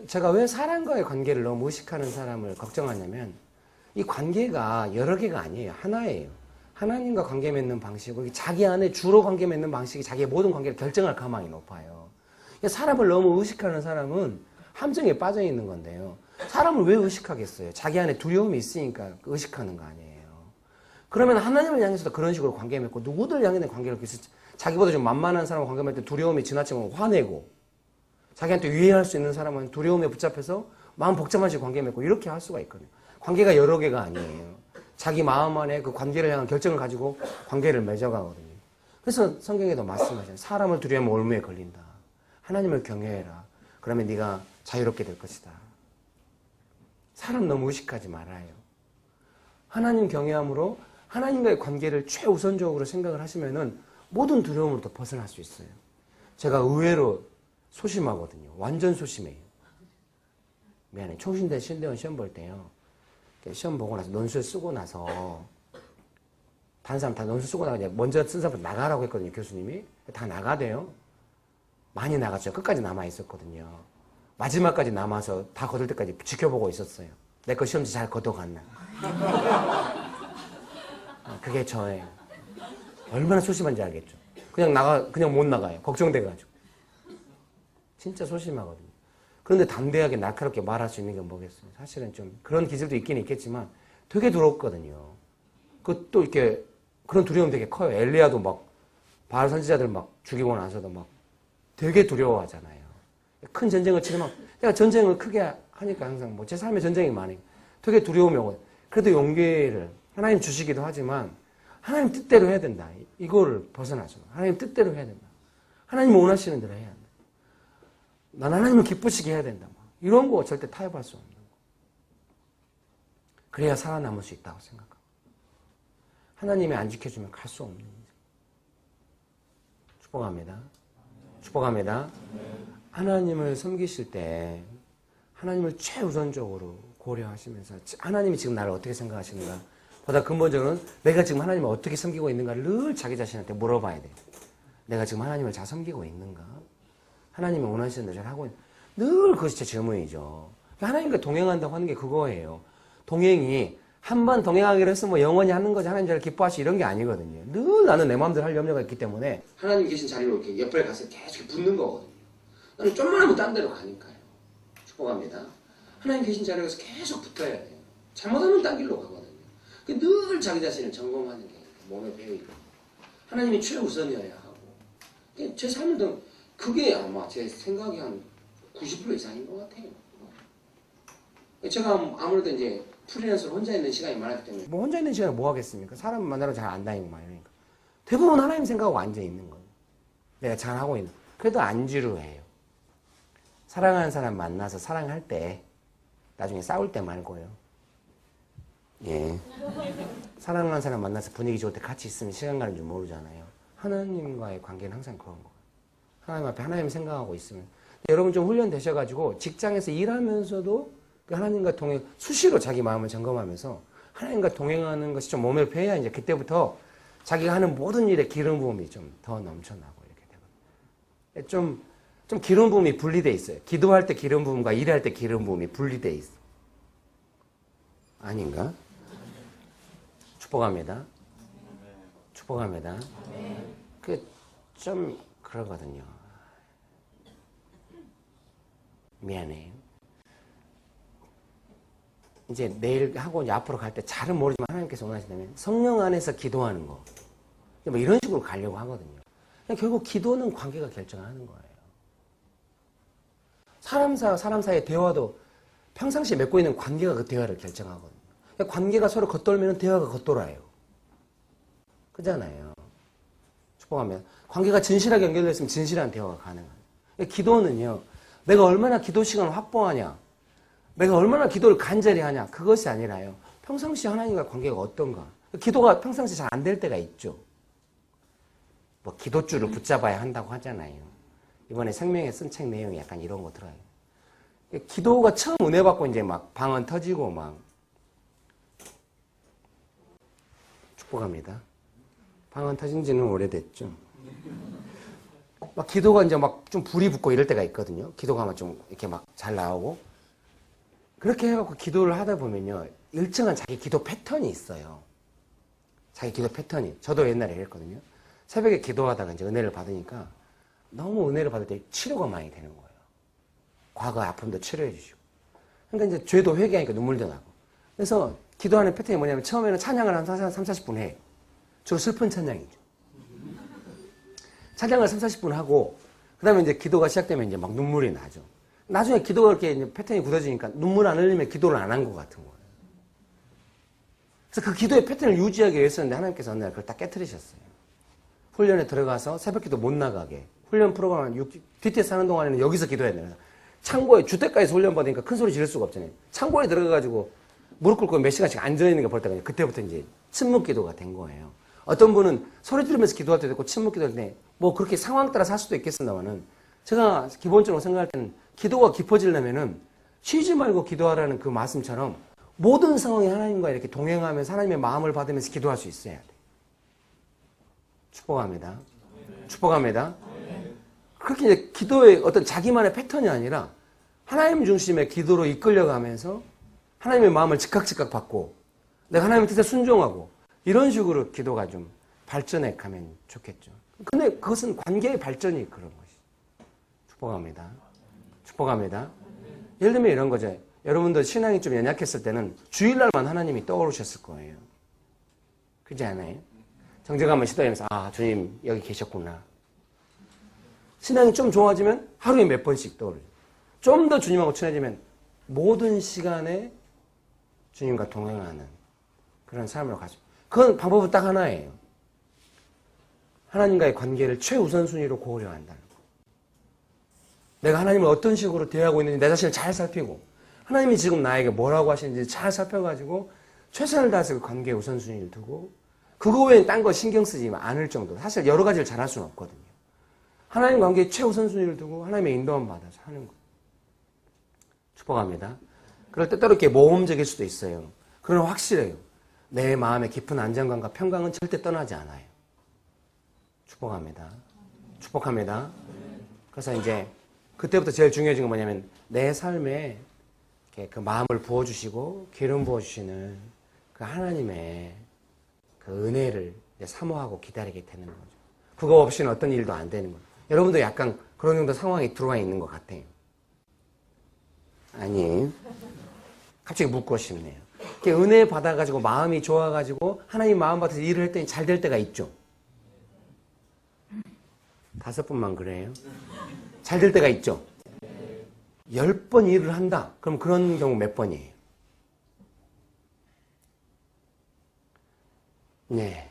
Speaker 1: 제가 왜 사람과의 관계를 너무 의식하는 사람을 걱정하냐면 이 관계가 여러 개가 아니에요. 하나예요. 하나님과 관계 맺는 방식이고 자기 안에 주로 관계 맺는 방식이 자기의 모든 관계를 결정할 가망이 높아요. 사람을 너무 의식하는 사람은 함정에 빠져 있는 건데요. 사람을 왜 의식하겠어요? 자기 안에 두려움이 있으니까 의식하는 거 아니에요. 그러면 하나님을 향해서도 그런 식으로 관계 맺고 누구들 향해 관계를 자기보다 좀 만만한 사람과 관계 맺을 때 두려움이 지나치면 화내고 자기한테 위해할 수 있는 사람은 두려움에 붙잡혀서 마음 복잡한 식으로 관계 맺고 이렇게 할 수가 있거든요. 관계가 여러 개가 아니에요. 자기 마음 안에 그 관계를 향한 결정을 가지고 관계를 맺어가거든요. 그래서 성경에도 말씀하잖아요. 사람을 두려워하면 올무에 걸린다. 하나님을 경외해라. 그러면 네가 자유롭게 될 것이다. 사람 너무 의식하지 말아요. 하나님 경외함으로 하나님과의 관계를 최우선적으로 생각을 하시면은 모든 두려움으로부터 벗어날 수 있어요. 제가 의외로 소심하거든요. 완전 소심해요. 미안해. 총신대 신대원 시험 볼 때요. 시험 보고 나서 논술 쓰고 나서 다른 사람 다 논술 쓰고 나서 먼저 쓴 사람부터 나가라고 했거든요. 교수님이. 다 나가대요. 많이 나갔죠. 끝까지 남아 있었거든요. 마지막까지 남아서 다 거둘 때까지 지켜보고 있었어요. 내 거 시험지 잘 거둬갔나. 그게 저예요. 얼마나 소심한지 알겠죠. 그냥 못 나가요. 걱정돼가지고. 진짜 소심하거든요. 그런데 담대하게 날카롭게 말할 수 있는 게 뭐겠어요? 사실은 좀 그런 기질도 있긴 있겠지만 되게 두렵거든요. 그것도 이렇게 그런 두려움 되게 커요. 엘리야도 막 바알 선지자들 막 죽이고 나서도 막 되게 두려워하잖아요. 큰 전쟁을 치르면 내가 전쟁을 크게 하니까 항상 뭐 제 삶에 전쟁이 많으니까 되게 두려움이 오거든요. 그래도 용기를 하나님 주시기도 하지만 하나님 뜻대로 해야 된다. 이거를 벗어나죠. 하나님 뜻대로 해야 된다. 하나님 원하시는 대로 해야 된다. 난 하나님을 기쁘시게 해야 된다. 이런 거 절대 타협할 수 없는 거. 그래야 살아남을 수 있다고 생각합니다. 하나님이 안 지켜주면 갈 수 없는 인생. 축복합니다. 축복합니다. 하나님을 섬기실 때 하나님을 최우선적으로 고려하시면서 하나님이 지금 나를 어떻게 생각하시는가 보다 근본적으로는 내가 지금 하나님을 어떻게 섬기고 있는가를 늘 자기 자신한테 물어봐야 돼요. 내가 지금 하나님을 잘 섬기고 있는가? 하나님이 원하시는 대로 잘 하고 있는가? 늘 그것이 제 질문이죠. 하나님과 동행한다고 하는 게 그거예요. 동행이 한 번 동행하기로 했으면 뭐 영원히 하는 거지 하나님 저를 기뻐하시 이런 게 아니거든요. 늘 나는 내 마음대로 할 염려가 있기 때문에 하나님 계신 자리로 이렇게 옆에 가서 계속 붙는 거거든요. 나는 좀만 하면 딴 데로 가니까요. 축복합니다. 하나님 계신 자리에 가서 계속 붙어야 돼요. 잘못하면 딴 길로 가거든요. 늘 자기 자신을 점검하는 게 몸에 배어있고 하나님이 최우선이어야 하고 제 삶은 그게 아마 제 생각이 한 90% 이상인 것 같아요. 제가 아무래도 이제 프리랜서로 혼자 있는 시간이 많았기 때문에 뭐 혼자 있는 시간에 뭐 하겠습니까? 사람 만나러 잘 안 다니고 막 이러니까 대부분 하나님 생각하고 앉아 있는 거예요. 내가 잘하고 있는 그래도 안 지루해요. 사랑하는 사람 만나서 사랑할 때 나중에 싸울 때 말고요. 예. 사랑하는 사람 만나서 분위기 좋을 때 같이 있으면 시간 가는 줄 모르잖아요. 하나님과의 관계는 항상 그런 거예요. 하나님 앞에 하나님 생각하고 있으면 여러분 좀 훈련되셔가지고 직장에서 일하면서도 그 하나님과 동행 수시로 자기 마음을 점검하면서 하나님과 동행하는 것이 좀 몸에 배야 이제 그때부터 자기가 하는 모든 일에 기름 부음이 좀 더 넘쳐나고 이렇게 되거든요. 좀 기름 부음이 분리돼 있어요. 기도할 때 기름 부음과 일할 때 기름 부음이 분리돼 있어. 아닌가? 축복합니다. 축복합니다. 좀 그러거든요. 미안해요. 이제 내일 하고 이제 앞으로 갈 때 잘은 모르지만 하나님께서 원하신다면 성령 안에서 기도하는 거. 뭐 이런 식으로 가려고 하거든요. 결국 기도는 관계가 결정하는 거예요. 사람 사이의 대화도 평상시에 맺고 있는 관계가 그 대화를 결정하거든요. 관계가 서로 겉돌면 대화가 겉돌아요. 그잖아요. 축복합니다. 관계가 진실하게 연결되어 있으면 진실한 대화가 가능합니다. 기도는요, 내가 얼마나 기도 시간을 확보하냐, 내가 얼마나 기도를 간절히 하냐, 그것이 아니라요, 평상시 하나님과 관계가 어떤가. 기도가 평상시 잘 안 될 때가 있죠. 뭐 기도줄을 붙잡아야 한다고 하잖아요. 이번에 생명에 쓴 책 내용이 약간 이런 거 들어요. 기도가 처음 은혜 받고 이제 막 방언 터지고 막 축복합니다. 방언 터진 지는 오래됐죠. 막 기도가 이제 막 좀 불이 붙고 이럴 때가 있거든요. 기도가 막 좀 이렇게 막 잘 나오고. 그렇게 해갖고 기도를 하다 보면요, 일정한 자기 기도 패턴이 있어요. 자기 기도 패턴이. 저도 옛날에 이랬거든요. 새벽에 기도하다가 이제 은혜를 받으니까 너무 은혜를 받을 때 치료가 많이 되는 거예요. 과거 아픔도 치료해 주시고. 그러니까 이제 죄도 회개하니까 눈물도 나고. 그래서 기도하는 패턴이 뭐냐면 처음에는 찬양을 한 30-40분 해요. 주로 슬픈 찬양이죠. 찬양을 30-40분 하고, 그 다음에 이제 기도가 시작되면 이제 막 눈물이 나죠. 나중에 기도가 이렇게 이제 패턴이 굳어지니까 눈물 안 흘리면 기도를 안 한 것 같은 거예요. 그래서 그 기도의 패턴을 유지하기 위해서는 하나님께서 어느 날 그걸 딱 깨트리셨어요. 훈련에 들어가서 새벽 기도 못 나가게. 훈련 프로그램 DTS 하는 동안에는 여기서 기도해야 돼요. 창고에 주택가에서 훈련 받으니까 큰 소리 지를 수가 없잖아요. 창고에 들어가가지고 무릎 꿇고 몇 시간씩 앉아있는 게 볼 때가 그때부터 이제 침묵 기도가 된 거예요. 어떤 분은 소리 지르면서 기도할 때도 있고 침묵 기도할 때 뭐 그렇게 상황 따라 살 수도 있겠습니다만은 제가 기본적으로 생각할 때는 기도가 깊어지려면은 쉬지 말고 기도하라는 그 말씀처럼 모든 상황이 하나님과 이렇게 동행하면서 하나님의 마음을 받으면서 기도할 수 있어야 돼. 축복합니다. 축복합니다. 그렇게 이제 기도의 어떤 자기만의 패턴이 아니라 하나님 중심의 기도로 이끌려가면서 하나님의 마음을 즉각 받고 내가 하나님의 뜻에 순종하고 이런 식으로 기도가 좀 발전해 가면 좋겠죠. 근데 그것은 관계의 발전이 그런 것이. 축복합니다. 축복합니다. 예를 들면 이런 거죠. 여러분들 신앙이 좀 연약했을 때는 주일날만 하나님이 떠오르셨을 거예요. 그렇지 않아요? 정죄가 한번 시도하면서 아 주님 여기 계셨구나. 신앙이 좀 좋아지면 하루에 몇 번씩 떠오르죠. 좀 더 주님하고 친해지면 모든 시간에 주님과 동행하는 그런 삶으로 가죠. 그건 방법은 딱 하나예요. 하나님과의 관계를 최우선순위로 고려한다는 거. 내가 하나님을 어떤 식으로 대하고 있는지 내 자신을 잘 살피고 하나님이 지금 나에게 뭐라고 하시는지 잘 살펴가지고 최선을 다해서 그 관계에 우선순위를 두고 그거 외엔 딴 거 신경 쓰지 않을 정도로 사실 여러 가지를 잘할 수는 없거든요. 하나님 관계에 최우선순위를 두고 하나님의 인도함 받아서 하는 거. 축복합니다. 그럴 때 때로 이렇게 모험적일 수도 있어요. 그러나 확실해요. 내 마음의 깊은 안정감과 평강은 절대 떠나지 않아요. 축복합니다. 축복합니다. 그래서 이제 그때부터 제일 중요해진 건 뭐냐면 내 삶에 이렇게 그 마음을 부어주시고 기름 부어주시는 그 하나님의 그 은혜를 사모하고 기다리게 되는 거죠. 그거 없이는 어떤 일도 안 되는 거예요. 여러분도 약간 그런 정도 상황에 들어와 있는 것 같아요. 아니, 갑자기 묻고 싶네요. 이렇게 은혜 받아가지고 마음이 좋아가지고 하나님 마음 받아서 일을 했더니 잘 될 때가 있죠. 5분만 그래요. 잘 될 때가 있죠. 10번 일을 한다. 그럼 그런 경우 몇 번이에요? 네.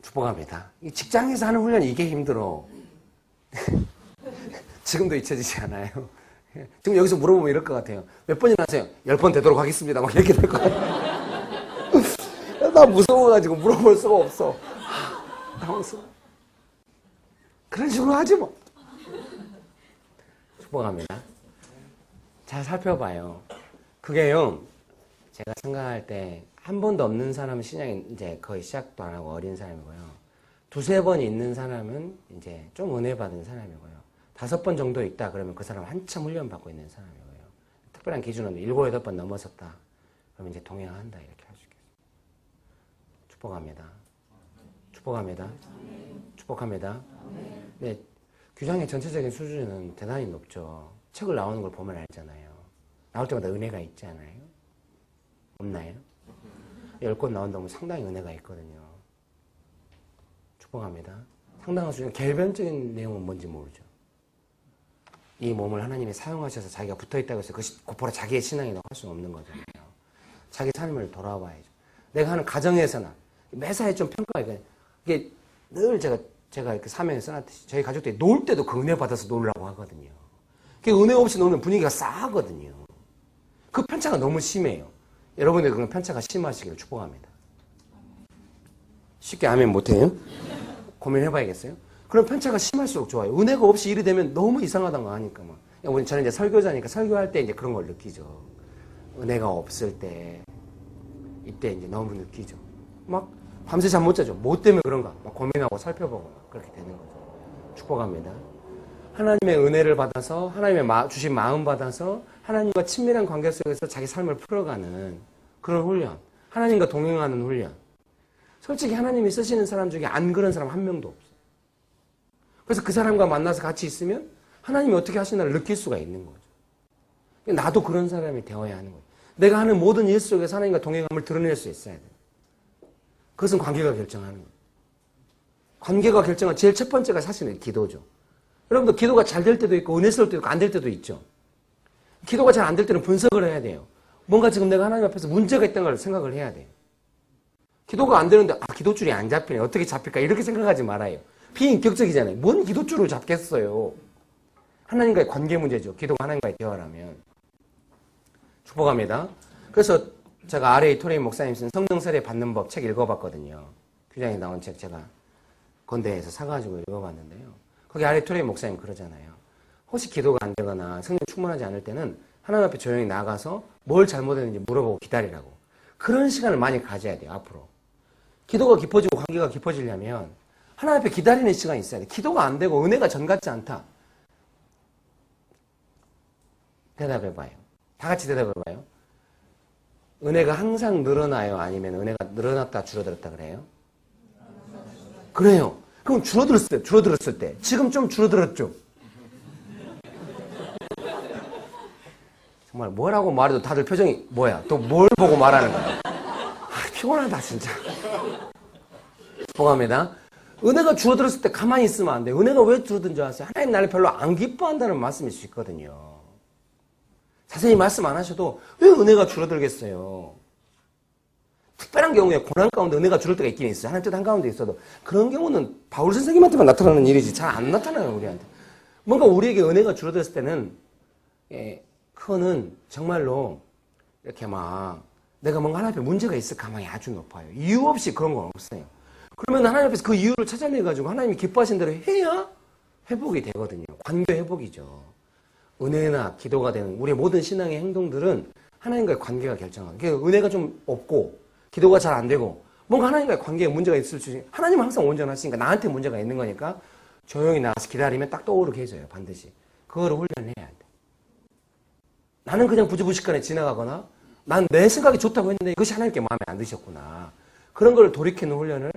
Speaker 1: 축복합니다. 직장에서 하는 훈련이 이게 힘들어. 지금도 잊혀지지 않아요. 지금 여기서 물어보면 이럴 것 같아요. 몇 번이나 하세요? 10번 되도록 하겠습니다. 막 이렇게 될 것 같아요. 나 무서워가지고 물어볼 수가 없어. 당황스러워. 그런 식으로 하지 뭐. 축복합니다. 잘 살펴봐요. 그게요, 제가 생각할 때 한 번도 없는 사람은 신앙이 이제 거의 시작도 안 하고 어린 사람이고요. 2-3번 있는 사람은 이제 좀 은혜 받은 사람이고요. 5번 정도 있다 그러면 그 사람은 한참 훈련받고 있는 사람이고요. 특별한 기준은 7-8번 넘어섰다. 그러면 이제 동행한다. 이렇게 할 수 있겠습니다. 축복합니다. 축복합니다. 축복합니다. 네, 규장의 전체적인 수준은 대단히 높죠. 책을 나오는 걸 보면 알잖아요. 나올 때마다 은혜가 있지 않아요? 없나요? 10권 나온다면 상당히 은혜가 있거든요. 축복합니다. 상당한 수준, 결변적인 내용은 뭔지 모르죠. 이 몸을 하나님이 사용하셔서 자기가 붙어있다고 해서 그것이 곧바로 자기의 신앙이라고 할 수는 없는 거잖아요. 자기 삶을 돌아봐야죠. 내가 하는 가정에서나 매사에 좀 평가해야 이게 늘 제가 이렇게 사명에 써놨듯이 저희 가족들이 놀 때도 그 은혜 받아서 놀라고 하거든요. 그 은혜 없이 놀면 분위기가 싸하거든요. 그 편차가 너무 심해요. 여러분들 그런 편차가 심하시기를 축복합니다. 쉽게 아멘 못해요? 고민해봐야겠어요? 그런 편차가 심할수록 좋아요. 은혜가 없이 일이 되면 너무 이상하다는 거 아니까 막. 저는 이제 설교자니까 설교할 때 이제 그런 걸 느끼죠. 은혜가 없을 때, 이때 이제 너무 느끼죠. 막 밤새 잠 못 자죠. 뭐 때문에 그런가? 막 고민하고 살펴보고 막 그렇게 되는 거죠. 축복합니다. 하나님의 은혜를 받아서, 하나님의 주신 마음 받아서 하나님과 친밀한 관계 속에서 자기 삶을 풀어가는 그런 훈련. 하나님과 동행하는 훈련. 솔직히 하나님이 쓰시는 사람 중에 안 그런 사람 한 명도 없어요. 그래서 그 사람과 만나서 같이 있으면 하나님이 어떻게 하시나를 느낄 수가 있는 거죠. 나도 그런 사람이 되어야 하는 거예요. 내가 하는 모든 일 속에서 하나님과 동행함을 드러낼 수 있어야 돼요. 그것은 관계가 결정하는 거예요. 관계가 결정한 제일 첫 번째가 사실은 기도죠. 여러분들 기도가 잘 될 때도 있고 은혜스러울 때도 있고 안 될 때도 있죠. 기도가 잘 안 될 때는 분석을 해야 돼요. 뭔가 지금 내가 하나님 앞에서 문제가 있다는 걸 생각을 해야 돼요. 기도가 안 되는데 기도줄이 안 잡히네. 어떻게 잡힐까? 이렇게 생각하지 말아요. 비인격적이잖아요. 뭔 기도줄을 잡겠어요. 하나님과의 관계 문제죠. 기도가 하나님과의 대화라면. 축복합니다. 그래서 제가 RA 토레인 목사님 쓴 성령 세례 받는 법 책 읽어봤거든요. 규장에 나온 책 제가 건대에서 사가지고 읽어봤는데요. 거기 RA 토레인 목사님 그러잖아요. 혹시 기도가 안 되거나 성령 충만하지 않을 때는 하나님 앞에 조용히 나가서 뭘 잘못했는지 물어보고 기다리라고. 그런 시간을 많이 가져야 돼요. 앞으로. 기도가 깊어지고 관계가 깊어지려면 하나님 앞에 기다리는 시간이 있어야 돼. 기도가 안 되고 은혜가 전 같지 않다. 대답해봐요. 다 같이 대답해봐요. 은혜가 항상 늘어나요? 아니면 은혜가 늘어났다 줄어들었다 그래요? 그래요. 그럼 줄어들었을 때. 지금 좀 줄어들었죠? 정말 뭐라고 말해도 다들 표정이 뭐야? 또 뭘 보고 말하는 거야? 피곤하다 진짜. 축복합니다. 은혜가 줄어들었을 때 가만히 있으면 안 돼요. 은혜가 왜 줄어든 줄 아세요? 하나님 나를 별로 안 기뻐한다는 말씀일 수 있거든요. 자세히 말씀 안 하셔도 왜 은혜가 줄어들겠어요? 특별한 경우에 고난 가운데 은혜가 줄을 때가 있긴 있어요. 하나님 뜻 한가운데 있어도 그런 경우는 바울 선생님한테만 나타나는 일이지 잘 안 나타나요. 우리한테. 뭔가 우리에게 은혜가 줄어들었을 때는 그거는 정말로 이렇게 막 내가 뭔가 하나님 앞에 문제가 있을 가망이 아주 높아요. 이유 없이 그런 건 없어요. 그러면 하나님 앞에서 그 이유를 찾아내가지고 하나님이 기뻐하신 대로 해야 회복이 되거든요. 관계 회복이죠. 은혜나 기도가 되는 우리의 모든 신앙의 행동들은 하나님과의 관계가 결정하는. 그러니까 은혜가 좀 없고 기도가 잘 안 되고 뭔가 하나님과의 관계에 문제가 있을 수 있으니 하나님은 항상 온전하시니까 나한테 문제가 있는 거니까 조용히 나가서 기다리면 딱 떠오르게 해줘요. 반드시. 그거를 훈련해야 돼. 나는 그냥 부지불식간에 지나가거나 난 내 생각이 좋다고 했는데 이것이 하나님께 마음에 안 드셨구나. 그런 걸 돌이키는 훈련을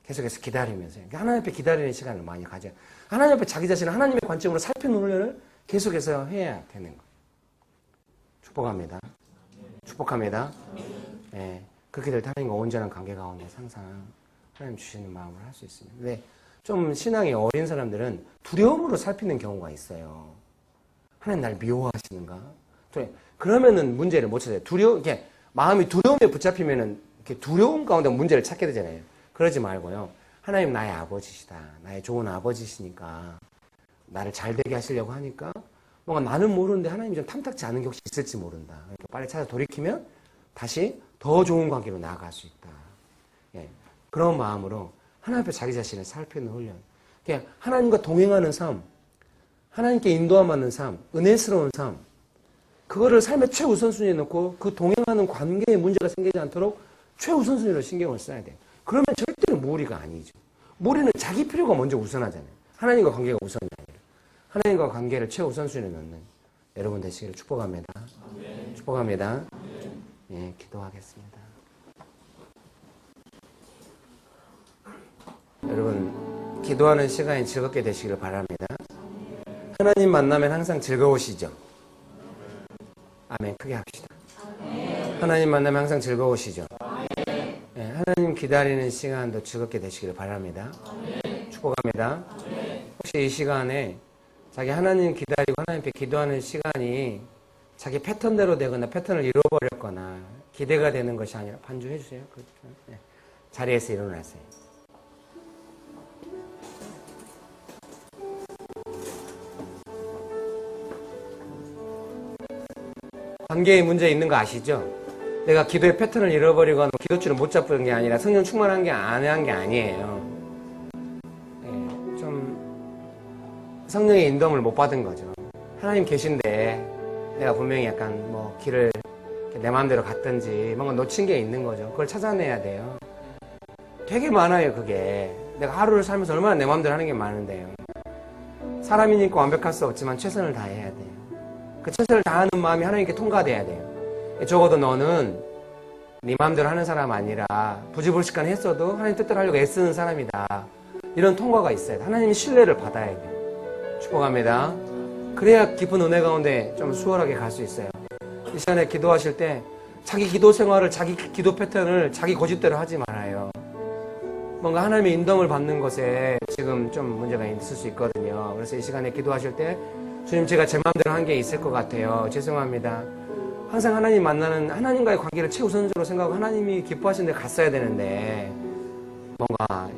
Speaker 1: 계속해서 기다리면서 하나님 앞에 기다리는 시간을 많이 가져요. 하나님 앞에 자기 자신을 하나님의 관점으로 살피는 훈련을 계속해서 해야 되는 거예요. 축복합니다. 축복합니다. 네, 그렇게 될 때 하나님과 온전한 관계 가운데 항상 하나님 주시는 마음을 할 수 있습니다. 근데 좀 신앙이 어린 사람들은 두려움으로 살피는 경우가 있어요. 하나님 날 미워하시는가? 그러면은 문제를 못 찾아요. 이렇게 마음이 두려움에 붙잡히면은 이렇게 두려움 가운데 문제를 찾게 되잖아요. 그러지 말고요. 하나님 나의 아버지시다. 나의 좋은 아버지시니까 나를 잘 되게 하시려고 하니까 뭔가 나는 모르는데 하나님이 좀 탐탁지 않은 게 혹시 있을지 모른다. 그러니까 빨리 찾아 돌이키면 다시 더 좋은 관계로 나아갈 수 있다. 예, 그런 마음으로 하나님 앞에 자기 자신을 살피는 훈련. 그냥 하나님과 동행하는 삶, 하나님께 인도함하는 삶, 은혜스러운 삶, 그거를 삶의 최우선순위에 놓고 그 동행하는 관계에 문제가 생기지 않도록 최우선순위로 신경을 써야 돼요. 그러면 절대로 무리가 아니죠. 무리는 자기 필요가 먼저 우선하잖아요. 하나님과 관계가 우선이 아니라. 하나님과 관계를 최우선순위에 놓는 여러분 되시기를 축복합니다. 아멘. 축복합니다. 예, 기도하겠습니다. 여러분, 기도하는 시간이 즐겁게 되시기를 바랍니다. 하나님 만나면 항상 즐거우시죠? 아멘. 크게 합시다. 아멘. 하나님 만나면 항상 즐거우시죠? 네, 하나님 기다리는 시간도 즐겁게 되시기를 바랍니다. 아멘. 축복합니다. 아멘. 혹시 이 시간에 자기 하나님 기다리고 하나님께 기도하는 시간이 자기 패턴대로 되거나 패턴을 잃어버렸거나 기대가 되는 것이 아니라 반주해 주세요. 네. 자리에서 일어나세요. 관계에 문제 있는 거 아시죠? 내가 기도의 패턴을 잃어버리거나 기도줄을 못 잡은 게 아니라 성령 충만한 게 안 한 게 아니에요. 예, 좀 성령의 인도함을 못 받은 거죠. 하나님 계신데 내가 분명히 약간 뭐 길을 내 마음대로 갔든지 뭔가 놓친 게 있는 거죠. 그걸 찾아내야 돼요. 되게 많아요, 그게. 내가 하루를 살면서 얼마나 내 마음대로 하는 게 많은데요. 사람이니까 완벽할 수 없지만 최선을 다해야 돼요. 그 최선을 다하는 마음이 하나님께 통과돼야 돼요. 적어도 너는 네 마음대로 하는 사람 아니라 부지불식간 했어도 하나님 뜻대로 하려고 애쓰는 사람이다. 이런 통과가 있어야 돼. 하나님이 신뢰를 받아야 돼요. 축복합니다. 그래야 깊은 은혜 가운데 좀 수월하게 갈 수 있어요. 이 시간에 기도하실 때 자기 기도 생활을, 자기 기도 패턴을 자기 고집대로 하지 말아요. 뭔가 하나님의 인도함을 받는 것에 지금 좀 문제가 있을 수 있거든요. 그래서 이 시간에 기도하실 때 주님, 제가 제 마음대로 한 게 있을 것 같아요. 죄송합니다. 항상 하나님 만나는, 하나님과의 관계를 최우선적으로 생각하고 하나님이 기뻐하시는 데 갔어야 되는데 뭔가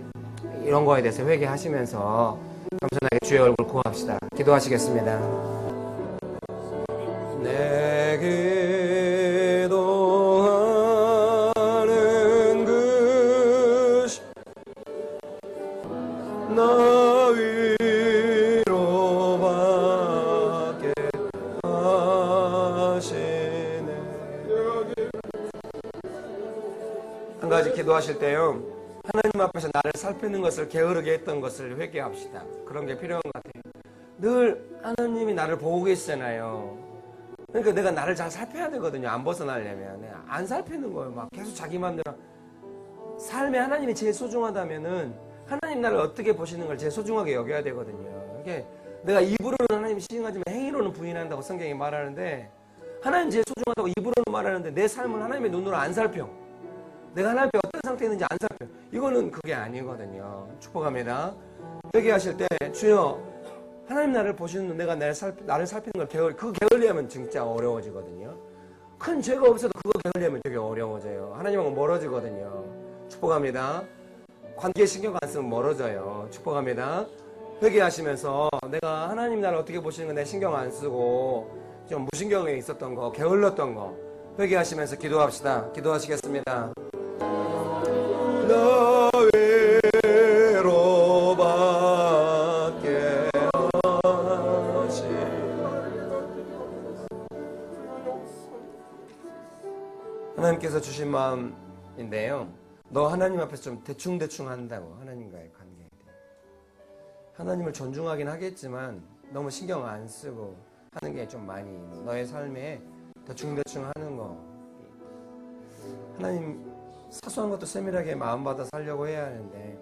Speaker 1: 이런 거에 대해서 회개하시면서 겸손하게 주의 얼굴 구합시다. 기도하시겠습니다. 내 기도하는 그 나 위로밖에 하시네. 한 가지 기도하실 때요, 하나님 앞에서 나를 살피는 것을 게으르게 했던 것을 회개합시다. 그런 게 필요한 것 같아요. 늘 하나님이 나를 보고 계시잖아요. 그러니까 내가 나를 잘 살펴야 되거든요. 안 벗어나려면. 안 살피는 거예요. 막 계속 자기 마음대로. 삶에 하나님이 제일 소중하다면은 하나님 나를 어떻게 보시는 걸 제일 소중하게 여겨야 되거든요. 이게 내가 입으로는 하나님 시행하지만 행위로는 부인한다고 성경이 말하는데, 하나님 제일 소중하다고 입으로는 말하는데 내 삶을 하나님의 눈으로 안 살펴. 내가 하나님 앞에 어떤 상태에 있는지 안 살펴. 이거는 그게 아니거든요. 축복합니다. 회개하실 때 주여, 하나님 나를 보시는 눈, 내가 나를 살피는 걸 그거 게을리하면 진짜 어려워지거든요. 큰 죄가 없어도 그거 게을리하면 되게 어려워져요. 하나님하고 멀어지거든요. 축복합니다. 관계에 신경 안 쓰면 멀어져요. 축복합니다. 회개하시면서 내가 하나님 나를 어떻게 보시는 거 내 신경 안 쓰고 좀 무신경에 있었던 거, 게을렀던 거 회개하시면서 기도합시다. 기도하시겠습니다. 나 위로밖에 하시. 하나님께서 주신 마음인데요, 너 하나님 앞에서 좀 대충대충 한다고. 하나님과의 관계에 대해 하나님을 존중하긴 하겠지만 너무 신경 안 쓰고 하는 게 좀 많이 너의 삶에 대충대충 하는 거. 하나님 사소한 것도 세밀하게 마음받아 살려고 해야 하는데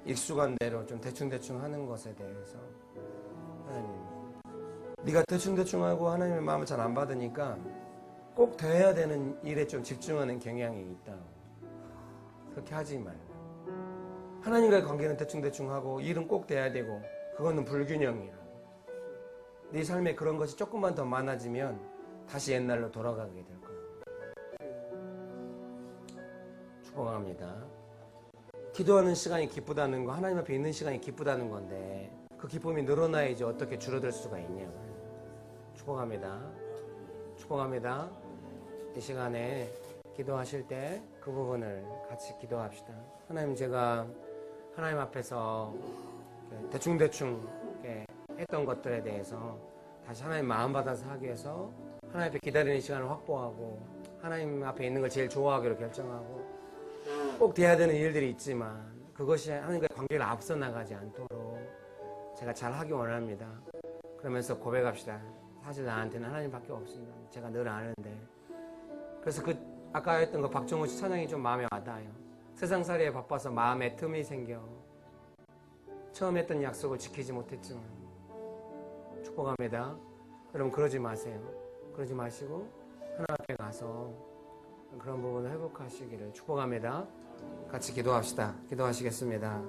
Speaker 1: 익숙한 대로 좀 대충대충 하는 것에 대해서 하나님, 네가 대충대충하고 하나님의 마음을 잘 안 받으니까 꼭 돼야 되는 일에 좀 집중하는 경향이 있다. 그렇게 하지 말라. 하나님과의 관계는 대충대충하고 일은 꼭 돼야 되고, 그거는 불균형이라고. 네 삶에 그런 것이 조금만 더 많아지면 다시 옛날로 돌아가게 될 거야. 축복합니다. 기도하는 시간이 기쁘다는 거, 하나님 앞에 있는 시간이 기쁘다는 건데 그 기쁨이 늘어나야지 어떻게 줄어들 수가 있냐고요. 축복합니다. 축복합니다. 이 시간에 기도하실 때 그 부분을 같이 기도합시다. 하나님, 제가 하나님 앞에서 대충대충 했던 것들에 대해서 다시 하나님 마음 받아서 하기 위해서 하나님 앞에 기다리는 시간을 확보하고 하나님 앞에 있는 걸 제일 좋아하기로 결정하고, 꼭 돼야 되는 일들이 있지만 그것이 하나님과의 관계를 앞서 나가지 않도록 제가 잘 하기 원합니다. 그러면서 고백합시다. 사실 나한테는 하나님밖에 없습니다. 제가 늘 아는데. 그래서 아까 했던 거 박정호 씨 찬양이 좀 마음에 와닿아요. 세상살이에 바빠서 마음에 틈이 생겨 처음 했던 약속을 지키지 못했지만. 축복합니다. 여러분, 그러지 마세요. 그러지 마시고 하나님 앞에 가서 그런 부분을 회복하시기를 축복합니다. 같이 기도합시다. 기도하시겠습니다.